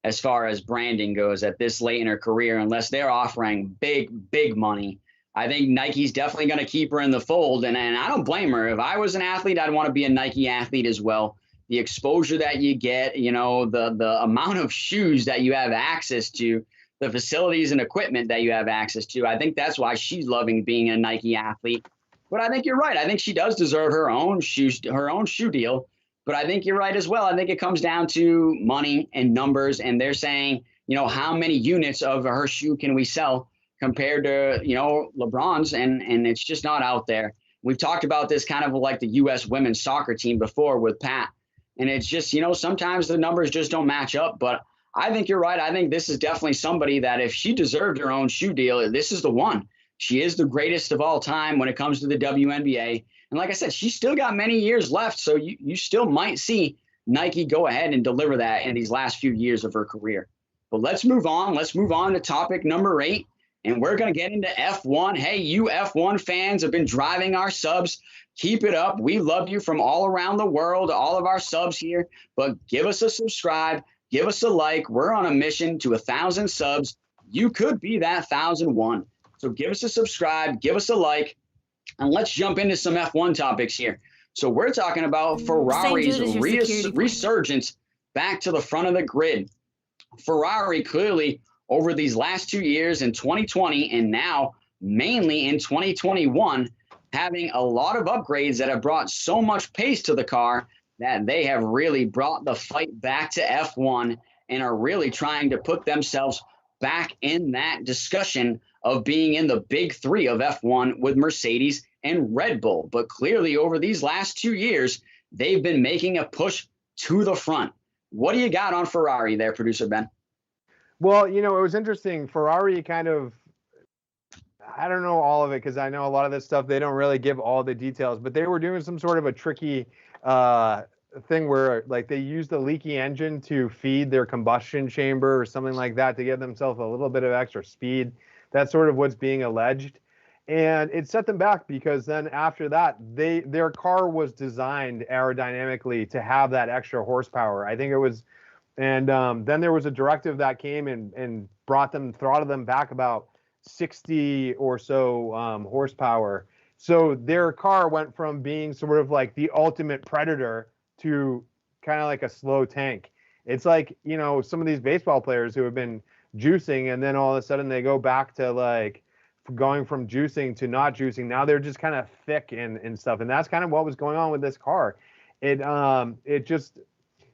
as far as branding goes at this late in her career, unless they're offering big money. I think Nike's definitely going to keep her in the fold, and I don't blame her. If I was an athlete, I'd want to be a Nike athlete as well. The exposure that you get, the amount of shoes that you have access to, the facilities and equipment that you have access to. I think that's why she's loving being a Nike athlete. But I think you're right. I think she does deserve her own shoe deal. But I think you're right as well. I think it comes down to money and numbers, and they're saying, how many units of her shoe can we sell compared to, LeBron's, and it's just not out there. We've talked about this kind of like the U.S. women's soccer team before with Pat, and it's just, sometimes the numbers just don't match up. But I think you're right. I think this is definitely somebody that if she deserved her own shoe deal, this is the one. She is the greatest of all time when it comes to the WNBA. And like I said, she's still got many years left. So you still might see Nike go ahead and deliver that in these last few years of her career. But let's move on. Let's move on to topic number 8. And we're going to get into F1. Hey, you F1 fans have been driving our subs. Keep it up. We love you from all around the world, all of our subs here. But give us a subscribe. Give us a like. We're on a mission to 1,000 subs. You could be that 1,001. So give us a subscribe. Give us a like. And let's jump into some F1 topics here. So we're talking about Ferrari's resurgence back to the front of the grid. Ferrari clearly over these last 2 years in 2020 and now mainly in 2021 having a lot of upgrades that have brought so much pace to the car that they have really brought the fight back to F1 and are really trying to put themselves back in that discussion of being in the big 3 of F1 with Mercedes and Red Bull. But clearly over these last 2 years, they've been making a push to the front. What do you got on Ferrari there, producer Ben? Well, it was interesting. Ferrari kind of, I don't know all of it because I know a lot of this stuff, they don't really give all the details, but they were doing some sort of a tricky thing where like they used a leaky engine to feed their combustion chamber or something like that to give themselves a little bit of extra speed. That's sort of what's being alleged. And it set them back because then after that, their car was designed aerodynamically to have that extra horsepower. I think it was, and then there was a directive that came and throttled them back about 60 or so horsepower. So their car went from being sort of like the ultimate predator to kind of like a slow tank. It's like, some of these baseball players who have been juicing and then all of a sudden they go back to like going from juicing to not juicing. Now they're just kind of thick and stuff. And that's kind of what was going on with this car. It just,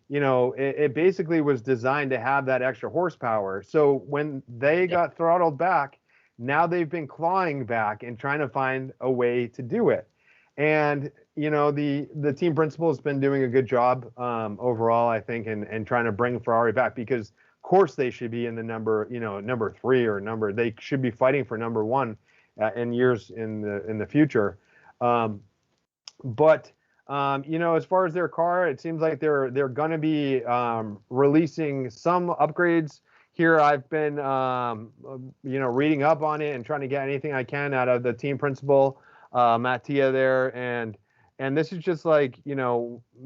it basically was designed to have that extra horsepower. So when they got throttled back, now they've been clawing back and trying to find a way to do it. And, the team principal has been doing a good job overall, I think, and trying to bring Ferrari back because, of course, they should be in the number 3 or they should be fighting for number 1 in years in the future. But as far as their car, it seems like they're going to be releasing some upgrades here. I've been, reading up on it and trying to get anything I can out of the team principal, Mattia there. And this is just like,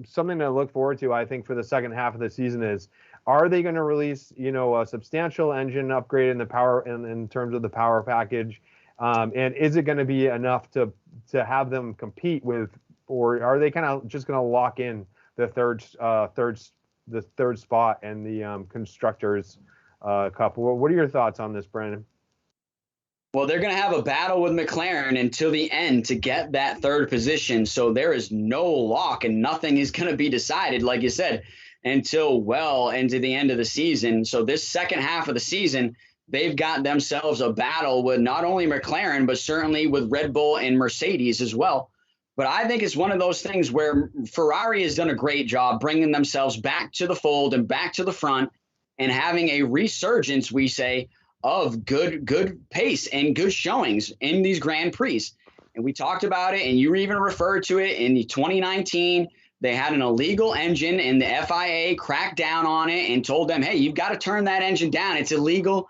something to look forward to, I think, for the second half of the season is, are they going to release, a substantial engine upgrade in the power in terms of the power package? And is it going to be enough to have them compete with, or are they kind of just going to lock in the third spot and the Constructors Cup? What are your thoughts on this, Brandon? Well, they're going to have a battle with McLaren until the end to get that third position. So there is no lock and nothing is going to be decided, like you said, until well into the end of the season. So this second half of the season, they've got themselves a battle with not only McLaren, but certainly with Red Bull and Mercedes as well. But I think it's one of those things where Ferrari has done a great job bringing themselves back to the fold and back to the front and having a resurgence, we say, of good pace and good showings in these Grand Prix. And we talked about it, and you even referred to it in 2019. They had an illegal engine, and the FIA cracked down on it and told them, hey, you've got to turn that engine down. It's illegal.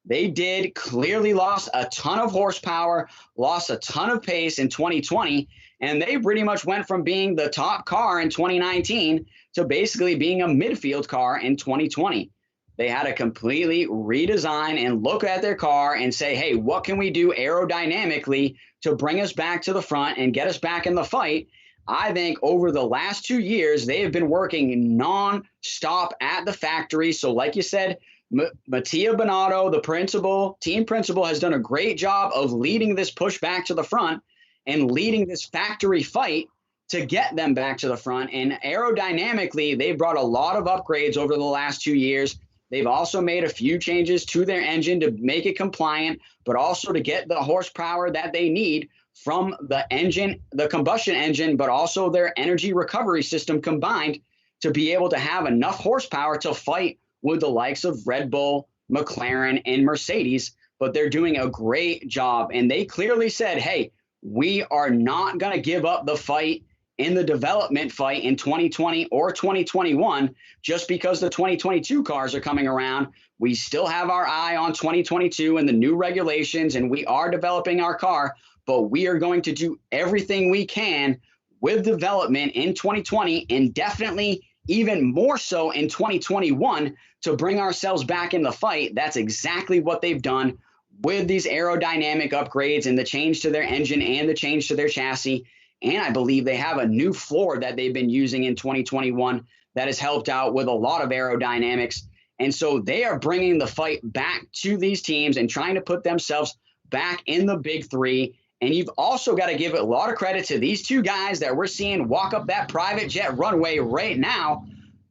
They did, clearly lost a ton of horsepower, lost a ton of pace in 2020, and they pretty much went from being the top car in 2019 to basically being a midfield car in 2020. They had to completely redesign and look at their car and say, hey, what can we do aerodynamically to bring us back to the front and get us back in the fight? I think over the last 2 years, they have been working non-stop at the factory. So like you said, Mattia Binotto, the team principal, has done a great job of leading this push back to the front and leading this factory fight to get them back to the front. And aerodynamically, they've brought a lot of upgrades over the last 2 years. They've also made a few changes to their engine to make it compliant, but also to get the horsepower that they need from the engine, the combustion engine, but also their energy recovery system combined to be able to have enough horsepower to fight with the likes of Red Bull, McLaren, and Mercedes. But they're doing a great job. And they clearly said, hey, we are not going to give up the fight in the development fight in 2020 or 2021, just because the 2022 cars are coming around. We still have our eye on 2022 and the new regulations, and we are developing our car, but we are going to do everything we can with development in 2020 and definitely even more so in 2021 to bring ourselves back in the fight. That's exactly what they've done with these aerodynamic upgrades and the change to their engine and the change to their chassis. And I believe they have a new floor that they've been using in 2021 that has helped out with a lot of aerodynamics. And so they are bringing the fight back to these teams and trying to put themselves back in the big three. And you've also got to give a lot of credit to these two guys that we're seeing walk up that private jet runway right now,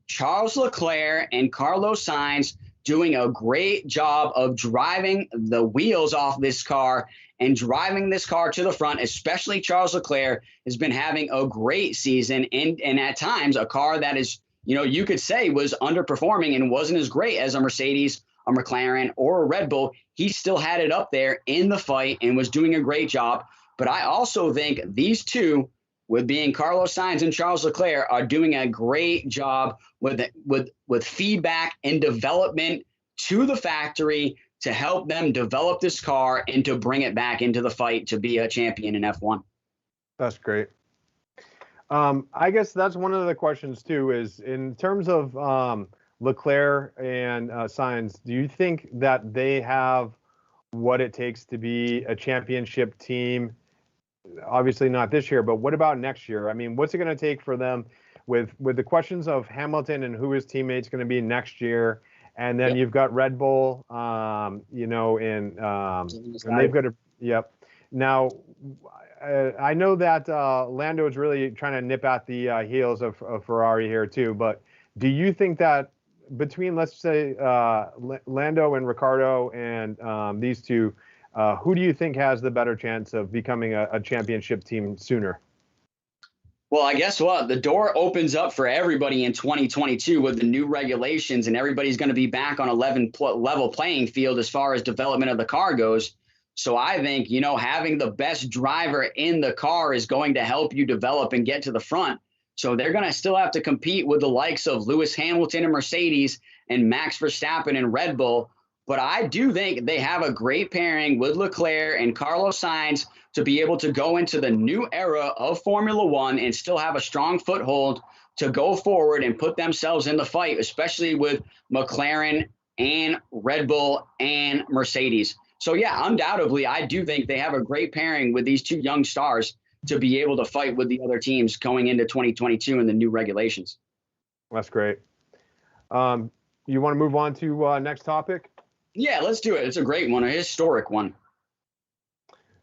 Charles Leclerc and Carlos Sainz, doing a great job of driving the wheels off this car and driving this car to the front. Especially Charles Leclerc has been having a great season and at times a car that is you could say was underperforming and wasn't as great as a Mercedes, a McLaren, or a Red Bull. He still had it up there in the fight and was doing a great job. But I also think these two, with being Carlos Sainz and Charles Leclerc, are doing a great job with feedback and development to the factory to help them develop this car and to bring it back into the fight to be a champion in F1. That's great. I guess that's one of the questions too, is in terms of Leclerc and Sainz, do you think that they have what it takes to be a championship team? Obviously not this year, but what about next year? I mean, what's it going to take for them with the questions of Hamilton and who his teammate's going to be next year? And then you've got Red Bull, and they've got to, Now, I know that Lando is really trying to nip at the heels of Ferrari here too, but do you think that between, let's say, Lando and Ricciardo and these two, who do you think has the better chance of becoming a championship team sooner? Well, I guess what? The door opens up for everybody in 2022 with the new regulations, and everybody's going to be back on a level playing field as far as development of the car goes. So I think, having the best driver in the car is going to help you develop and get to the front. So they're going to still have to compete with the likes of Lewis Hamilton and Mercedes and Max Verstappen and Red Bull. But I do think they have a great pairing with Leclerc and Carlos Sainz to be able to go into the new era of Formula One and still have a strong foothold to go forward and put themselves in the fight, especially with McLaren and Red Bull and Mercedes. So, yeah, undoubtedly, I do think they have a great pairing with these two young stars to be able to fight with the other teams going into 2022 and the new regulations. That's great. You want to move on to next topic? Yeah, let's do it. It's a great one, a historic one.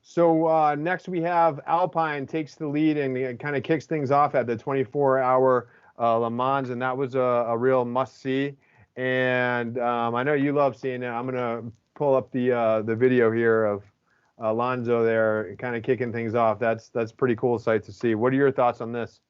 So next we have Alpine takes the lead and kind of kicks things off at the 24-hour Le Mans, and that was a real must-see. And I know you love seeing it. I'm going to pull up the video here of Alonso there kind of kicking things off. That's a pretty cool sight to see. What are your thoughts on this?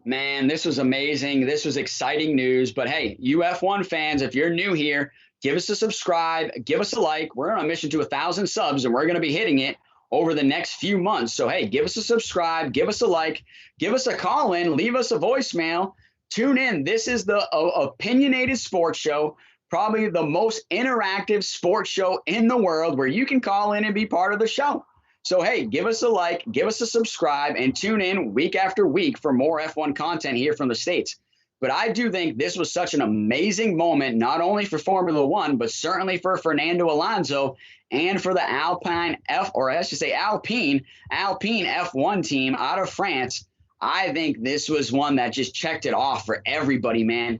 Man, this was amazing. This was exciting news. But hey, you F1 fans, if you're new here, give us a subscribe, give us a like. We're on a mission to 1,000 subs, and we're going to be hitting it over the next few months. So, hey, give us a subscribe, give us a like, give us a call in, leave us a voicemail. Tune in. This is the opinionated sports show, probably the most interactive sports show in the world where you can call in and be part of the show. So, hey, give us a like, give us a subscribe, and tune in week after week for more F1 content here from the States. But I do think this was such an amazing moment, not only for Formula One, but certainly for Fernando Alonso and for the Alpine Alpine F1 team out of France. I think this was one that just checked it off for everybody, man.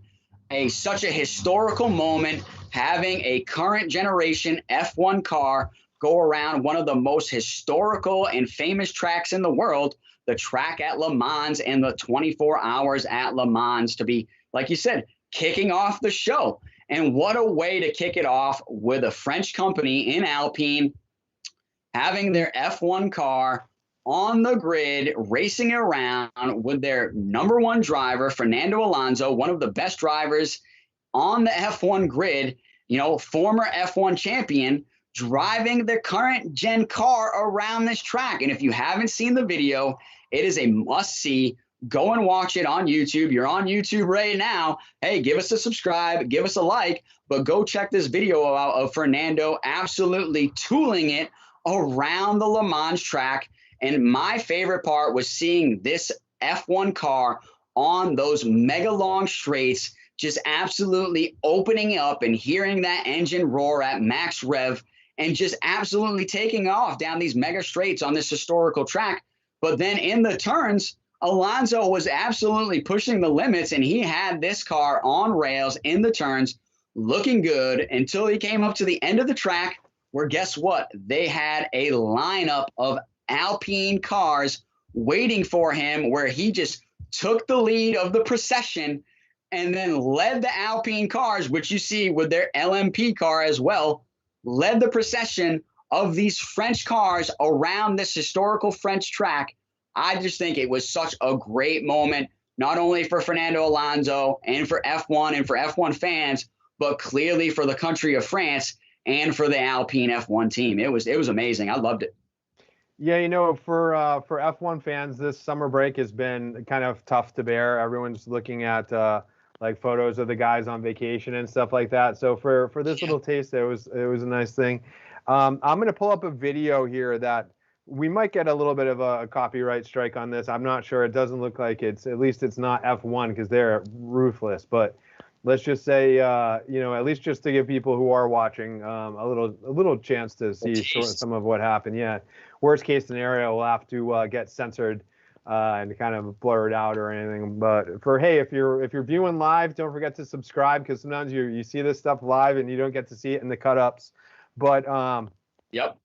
Such a historical moment, having a current generation F1 car go around one of the most historical and famous tracks in the world, the track at Le Mans and the 24 hours at Le Mans, to be, like you said, kicking off the show. And what a way to kick it off with a French company in Alpine having their F1 car on the grid, racing around with their number one driver, Fernando Alonso, one of the best drivers on the F1 grid, former F1 champion, driving the current gen car around this track. And if you haven't seen the video, it is a must-see. Go and watch it on YouTube. You're on YouTube right now. Hey, give us a subscribe, give us a like, but go check this video out of Fernando absolutely tooling it around the Le Mans track. And my favorite part was seeing this F1 car on those mega long straights, just absolutely opening up and hearing that engine roar at max rev and just absolutely taking off down these mega straights on this historical track. But then in the turns, Alonso was absolutely pushing the limits, and he had this car on rails in the turns looking good until he came up to the end of the track where, guess what? They had a lineup of Alpine cars waiting for him, where he just took the lead of the procession and then led the Alpine cars, which you see with their LMP car as well, led the procession of these French cars around this historical French track. I just think it was such a great moment. not only for Fernando Alonso and for F1 and for F1 fans, but clearly for the country of France and for the Alpine F1 team. It was amazing. I loved it. Yeah, for F1 fans, this summer break has been kind of tough to bear. Everyone's looking at like photos of the guys on vacation and stuff like that. So for this little taste, it was a nice thing. I'm going to pull up a video here that we might get a little bit of a copyright strike on this. I'm not sure. It doesn't look like at least it's not F1 because they're ruthless. But let's just say, at least just to give people who are watching a little chance to see some of what happened. Yeah. Worst case scenario, we'll have to get censored and kind of blur it out or anything. But if you're viewing live, don't forget to subscribe because sometimes you see this stuff live and you don't get to see it in the cut-ups. But yep.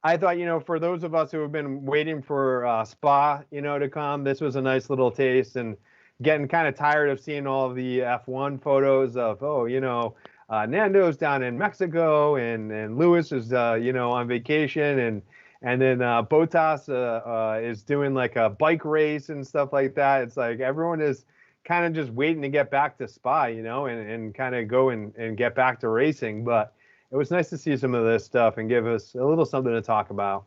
I thought, for those of us who have been waiting for Spa, to come, this was a nice little taste, and getting kind of tired of seeing all of the F1 photos of, Nando's down in Mexico and Lewis is, on vacation and then Bottas is doing like a bike race and stuff like that. It's like everyone is kind of just waiting to get back to Spa, and kind of go and get back to racing. But it was nice to see some of this stuff and give us a little something to talk about.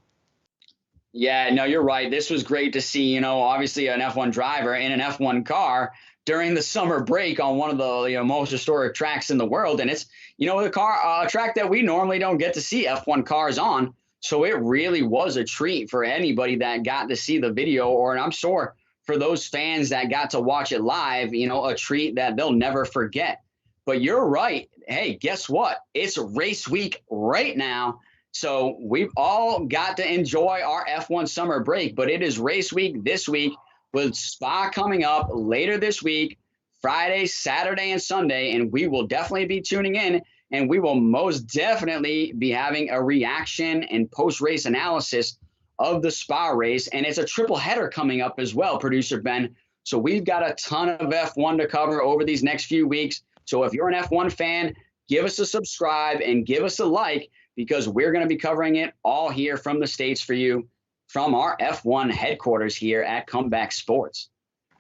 Yeah, no, you're right. This was great to see, obviously an F1 driver in an F1 car during the summer break on one of the most historic tracks in the world. And it's, a track that we normally don't get to see F1 cars on. So it really was a treat for anybody that got to see the video, and I'm sure for those fans that got to watch it live, a treat that they'll never forget. But you're right. Hey, guess what? It's race week right now. So we've all got to enjoy our F1 summer break, but it is race week this week with Spa coming up later this week, Friday, Saturday, and Sunday. And we will definitely be tuning in. And we will most definitely be having a reaction and post-race analysis of the Spa race. And it's a triple header coming up as well, Producer Ben. So we've got a ton of F1 to cover over these next few weeks. So if you're an F1 fan, give us a subscribe and give us a like, because we're going to be covering it all here from the States for you from our F1 headquarters here at Comeback Sports.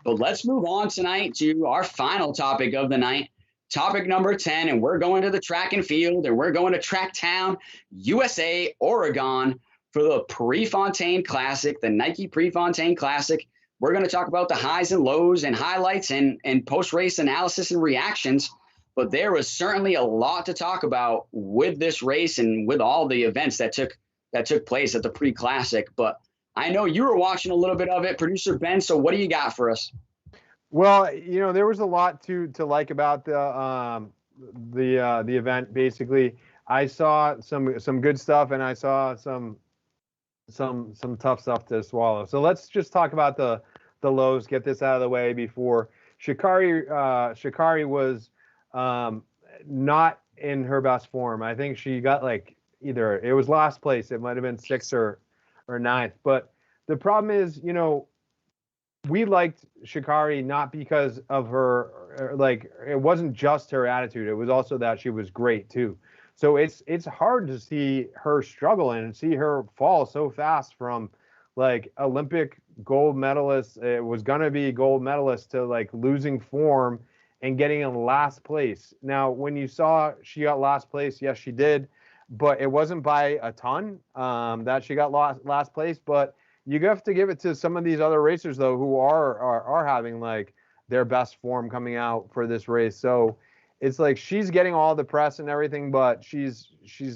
But let's move on tonight to our final topic of the night. Topic number 10, and we're going to the track and field, and we're going to Tracktown, USA, Oregon for the Prefontaine Classic, the Nike Prefontaine Classic. We're going to talk about the highs and lows and highlights and post-race analysis and reactions, but there was certainly a lot to talk about with this race and with all the events that took place at the Pre-Classic. But I know you were watching a little bit of it, Producer Ben, so what do you got for us? Well, there was a lot to like about the event. Basically, I saw some good stuff, and I saw some tough stuff to swallow. So let's just talk about the lows. Get this out of the way before Sha'carri was not in her best form. I think she got either it was last place, it might have been 6th or 9th. But the problem is, we liked Sha'carri not because of her, it wasn't just her attitude. It was also that she was great too. So it's hard to see her struggle and see her fall so fast from Olympic gold medalist. It was going to be gold medalist to losing form and getting in last place. Now, when you saw she got last place, yes, she did, but it wasn't by a ton that she got last place. But you have to give it to some of these other racers, though, who are having their best form coming out for this race. So it's she's getting all the press and everything, but she's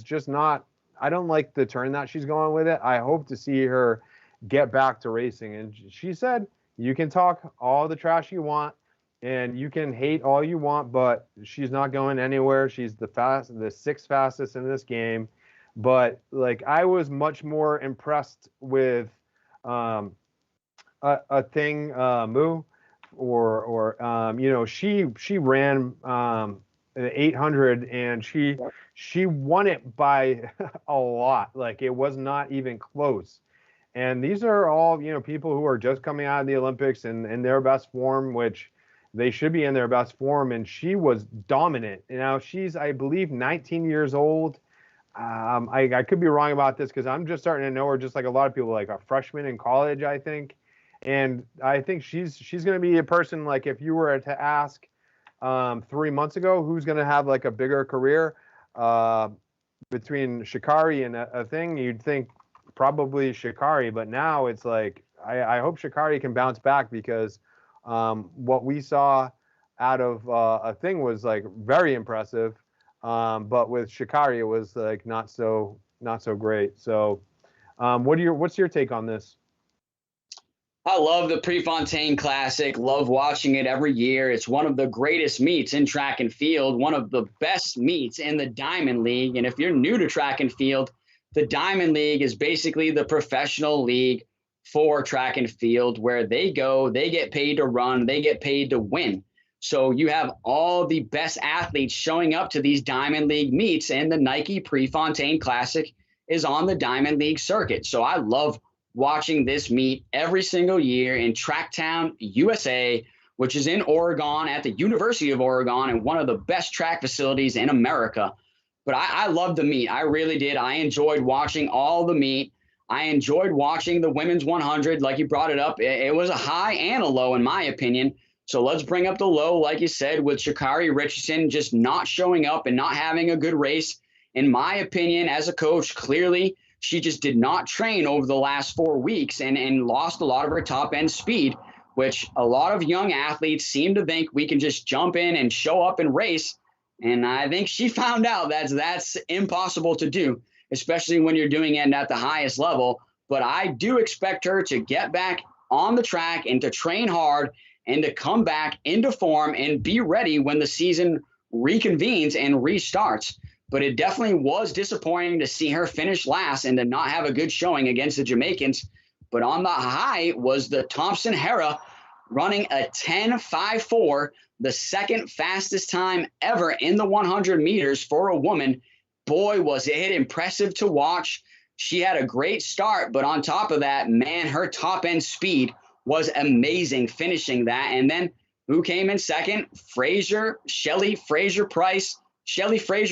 just not. I don't like the turn that she's going with it. I hope to see her get back to racing. And she said, you can talk all the trash you want and you can hate all you want, but she's not going anywhere. She's the 6th fastest in this game. But I was much more impressed with a thing Moo or she ran an 800 and she won it by a lot. It was not even close. And these are all people who are just coming out of the Olympics and in their best form, which they should be in their best form. And she was dominant. Now she's, I believe, 19 years old. I could be wrong about this because I'm just starting to know her just like a lot of people, a freshman in college, I think. And I think she's going to be a person, like, if you were to ask 3 months ago who's going to have like a bigger career between Sha'carri and a thing, you'd think probably Sha'carri. But now it's like I hope Sha'carri can bounce back, because what we saw out of a thing was like very impressive. But with Sha'carri, it was like not so great. So, what's your take on this? I love the Prefontaine Classic. Love watching it every year. It's one of the greatest meets in track and field, one of the best meets in the Diamond League. And if you're new to track and field, the Diamond League is basically the professional league for track and field, where they go, they get paid to run, they get paid to win. So you have all the best athletes showing up to these Diamond League meets, and the Nike Prefontaine Classic is on the Diamond League circuit. So I love watching this meet every single year in Tracktown, USA, which is in Oregon at the University of Oregon, and one of the best track facilities in America. But I loved the meet. I really did. I enjoyed watching all the meet. I enjoyed watching the women's 100. Like you brought it up, it was a high and a low, in my opinion. So let's bring up the low, like you said, with Sha'carri Richardson just not showing up and not having a good race. In my opinion, as a coach, clearly she just did not train over the last 4 weeks and lost a lot of her top end speed, which a lot of young athletes seem to think we can just jump in and show up and race. And I think she found out that's impossible to do, especially when you're doing it at the highest level. But I do expect her to get back on the track and to train hard and to come back into form and be ready when the season reconvenes and restarts. But it definitely was disappointing to see her finish last and to not have a good showing against the Jamaicans. But on the high was the Thompson-Herah running a 10.54, the second fastest time ever in the 100 meters for a woman. Boy, was it impressive to watch. She had a great start, but on top of that, man, her top end speed was amazing finishing that. And then who came in second? Shelly Fraser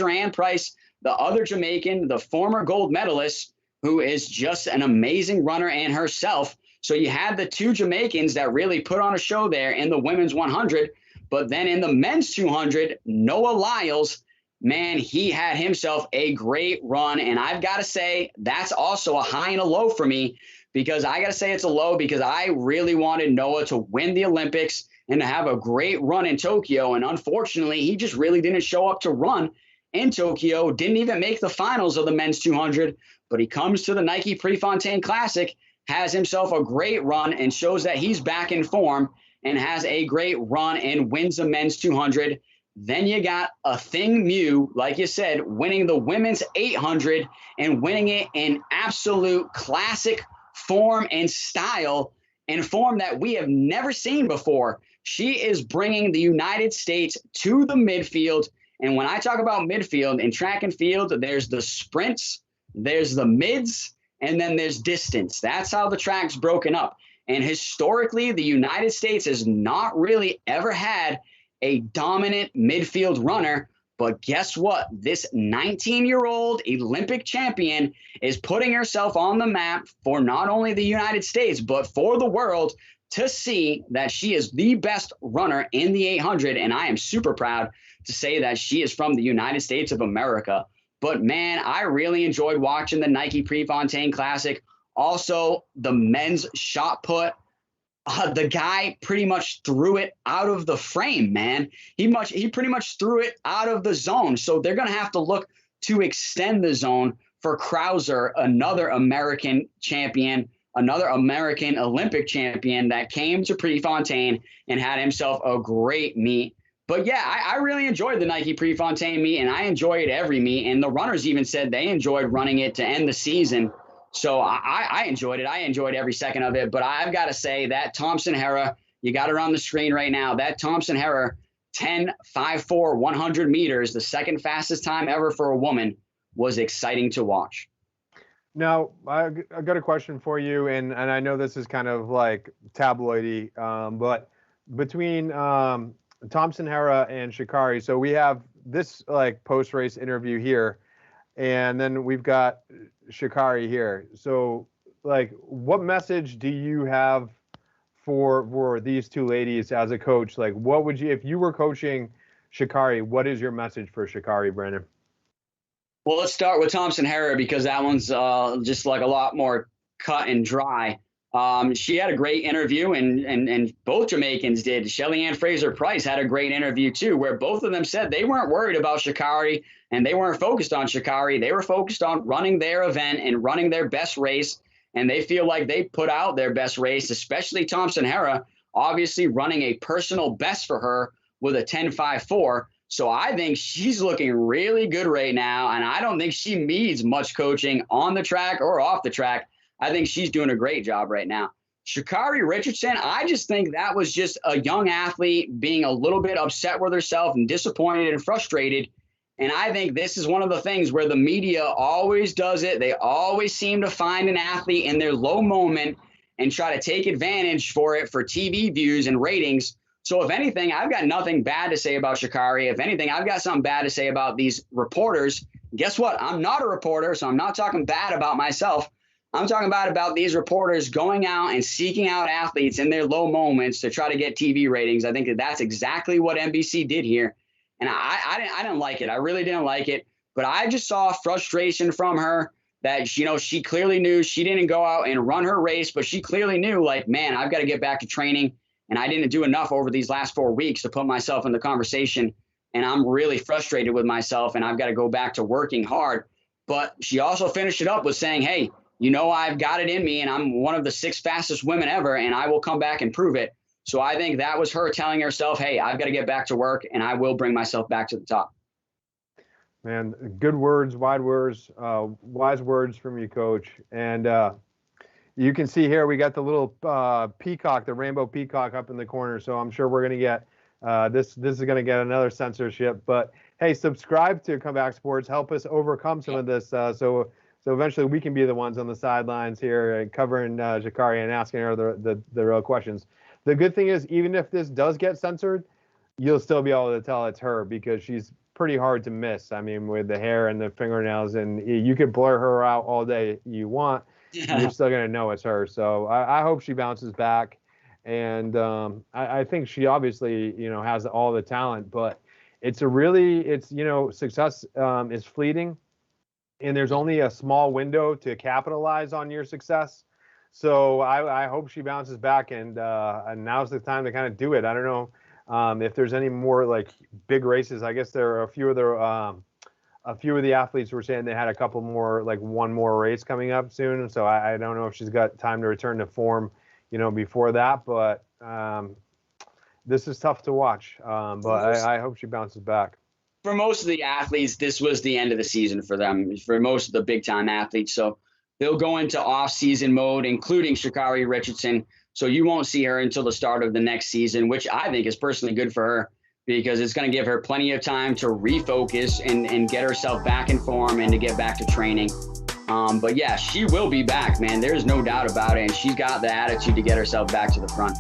Ann Price, the other Jamaican, the former gold medalist, who is just an amazing runner and herself. So you had the two Jamaicans that really put on a show there in the women's 100. But then in the men's 200, Noah Lyles, man, he had himself a great run. And I've got to say, that's also a high and a low for me, because I got to say it's a low because I really wanted Noah to win the Olympics and to have a great run in Tokyo. And unfortunately, he just really didn't show up to run in Tokyo, didn't even make the finals of the men's 200, but he comes to the Nike Prefontaine Classic, has himself a great run and shows that he's back in form and has a great run and wins the men's 200. Then you got a Thing Mew, like you said, winning the women's 800 and winning it in absolute classic form and style, and form that we have never seen before. She is bringing the United States to the midfield. And when I talk about midfield in track and field, there's the sprints, there's the mids, and then there's distance. That's how the track's broken up. And historically, the United States has not really ever had a dominant midfield runner. But guess what? This 19-year-old Olympic champion is putting herself on the map for not only the United States, but for the world, to see that she is the best runner in the 800. And I am super proud to say that she is from the United States of America. But man, I really enjoyed watching the Nike Prefontaine Classic. Also, the men's shot put. The guy pretty much threw it out of the frame, man. He pretty much threw it out of the zone. So they're going to have to look to extend the zone for Krauser, another American champion, another American Olympic champion that came to Prefontaine and had himself a great meet. But yeah, I really enjoyed the Nike Prefontaine meet, and I enjoy it every meet. And the runners even said they enjoyed running it to end the season. So I enjoyed it. I enjoyed every second of it. But I've got to say that Thompson-Herah, you got her on the screen right now, that Thompson-Herah 10.54, 100 meters, the second fastest time ever for a woman, was exciting to watch. Now, I got a question for you, and I know this is kind of like tabloidy, but between Thompson-Herah and Sha'carri, so we have this like post-race interview here, and then we've got Sha'carri here. So, like, what message do you have for these two ladies as a coach? Like, what would you, if you were coaching Sha'carri, what is your message for Sha'carri, Brandon? Well, let's start with Thompson-Herah because that one's just like a lot more cut and dry. She had a great interview, and both Jamaicans did. Shelly-Ann Fraser-Price had a great interview too, where both of them said they weren't worried about Sha'carri and they weren't focused on Sha'carri. They were focused on running their event and running their best race, and they feel like they put out their best race, especially Thompson-Herah, obviously running a personal best for her with a 10.54. So I think she's looking really good right now, and I don't think she needs much coaching on the track or off the track. I think she's doing a great job right now. Sha'carri Richardson, I just think that was just a young athlete being a little bit upset with herself and disappointed and frustrated. And I think this is one of the things where the media always does it. They always seem to find an athlete in their low moment and try to take advantage for it for TV views and ratings. So if anything, I've got nothing bad to say about Sha'carri. If anything, I've got something bad to say about these reporters. Guess what? I'm not a reporter, so I'm not talking bad about myself. I'm talking about these reporters going out and seeking out athletes in their low moments to try to get TV ratings. I think that's exactly what NBC did here. And I didn't like it. I really didn't like it. But I just saw frustration from her that, you know, she clearly knew she didn't go out and run her race, but she clearly knew, like, man, I've got to get back to training. And I didn't do enough over these last 4 weeks to put myself in the conversation. And I'm really frustrated with myself, and I've got to go back to working hard. But she also finished it up with saying, hey, you know, I've got it in me, and I'm one of the 6 fastest women ever, and I will come back and prove it. So I think that was her telling herself, hey, I've got to get back to work, and I will bring myself back to the top. Man, good words, wise words from you, Coach. And you can see here we got the little peacock, the rainbow peacock up in the corner. So I'm sure we're going to get this is going to get another censorship. But hey, subscribe to Comeback Sports. Help us overcome some of this. So eventually we can be the ones on the sidelines here covering Sha'carri and asking her the real questions. The good thing is, even if this does get censored, you'll still be able to tell it's her because she's pretty hard to miss. I mean, with the hair and the fingernails, and you could blur her out all day you want. Yeah. You're still going to know it's her. So I hope she bounces back. And I think she obviously, you know, has all the talent, but success is fleeting. And there's only a small window to capitalize on your success. So I hope she bounces back, and now's the time to kind of do it. I don't know if there's any more like big races. I guess there are a few of the athletes were saying they had a couple more, like one more race coming up soon. So I don't know if she's got time to return to form, you know, before that. But this is tough to watch. But I hope she bounces back. For most of the athletes, this was the end of the season for them, for most of the big-time athletes. So they'll go into off-season mode, including Sha'carri Richardson. So you won't see her until the start of the next season, which I think is personally good for her because it's going to give her plenty of time to refocus and get herself back in form and to get back to training. But yeah, she will be back, man. There's no doubt about it. And she's got the attitude to get herself back to the front.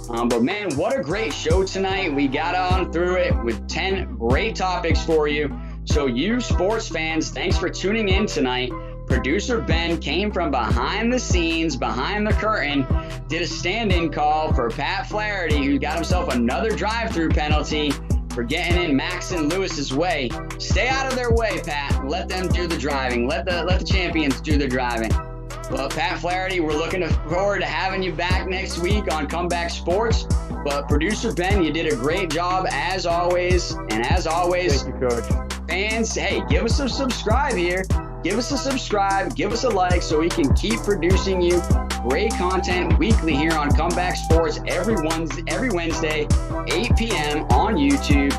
But man, what a great show tonight. We got on through it with 10 great topics for you. So you sports fans, thanks for tuning in tonight. Producer Ben came from behind the scenes, behind the curtain, did a stand-in call for Pat Flaherty, who got himself another drive-through penalty for getting in Max and Lewis's way. Stay out of their way, Pat. Let them do the driving. Let the champions do the driving. Well, Pat Flaherty, we're looking forward to having you back next week on Comeback Sports. But Producer Ben, you did a great job as always. And as always, thank you, Coach. Fans, hey, give us a subscribe here. Give us a subscribe, give us a like so we can keep producing you great content weekly here on Comeback Sports every Wednesday, 8 p.m. on YouTube.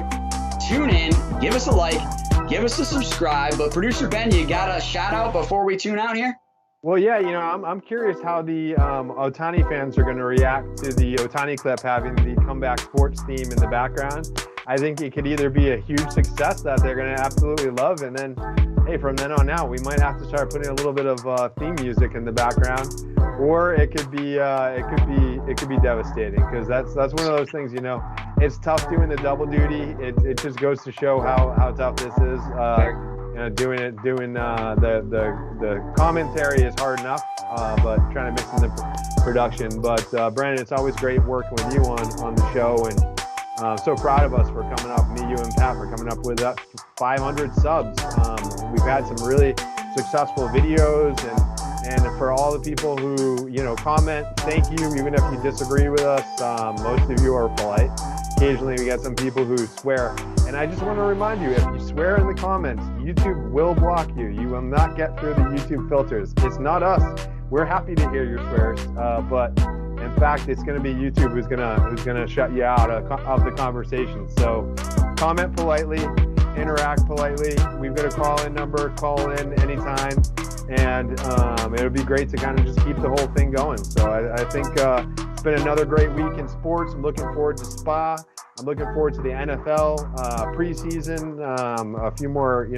Tune in, give us a like, give us a subscribe. But Producer Ben, you got a shout out before we tune out here? Well, yeah, you know, I'm curious how the Ohtani fans are going to react to the Ohtani clip having the Comeback Sports theme in the background. I think it could either be a huge success that they're going to absolutely love, and then, hey, from then on out, we might have to start putting a little bit of theme music in the background, or it could be devastating because that's one of those things. You know, it's tough doing the double duty. It just goes to show how tough this is. doing the commentary is hard enough, but trying to mix in the production. But Brandon, it's always great working with you on the show, and so proud of us for coming up, me, you, and Pat, for coming up with 500 subs. We've had some really successful videos, and for all the people who comment, thank you, even if you disagree with us. Most of you are polite. Occasionally we get some people who swear, and I just want to remind you, if you swear in the comments, YouTube will block you. You will not get through the YouTube filters. It's not us. We're happy to hear your swears, but in fact, it's going to be YouTube who's gonna shut you out of the conversation. So comment politely, interact politely. We've got a call-in number. Call in anytime, and it'll be great to kind of just keep the whole thing going. So I think it's been another great week in sports. I'm looking forward to Spa. I'm looking forward to the NFL preseason. A few more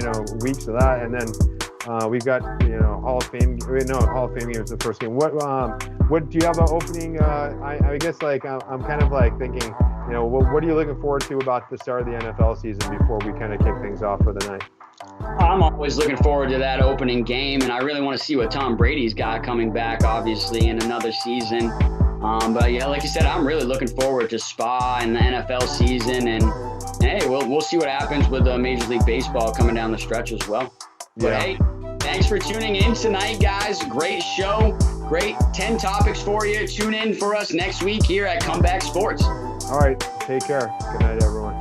weeks of that, and then we've got Hall of Fame. No, Hall of Fame game is the first game. What do you have an opening? I guess I'm kind of thinking, what are you looking forward to about the start of the NFL season before we kind of kick things off for the night? I'm always looking forward to that opening game, and I really want to see what Tom Brady's got coming back, obviously, in another season. But yeah, like you said, I'm really looking forward to Spa and the NFL season, and hey, we'll see what happens with Major League Baseball coming down the stretch as well. But hey, thanks for tuning in tonight, guys. Great show. Great 10 topics for you. Tune in for us next week here at Comeback Sports. All right. Take care. Good night, everyone.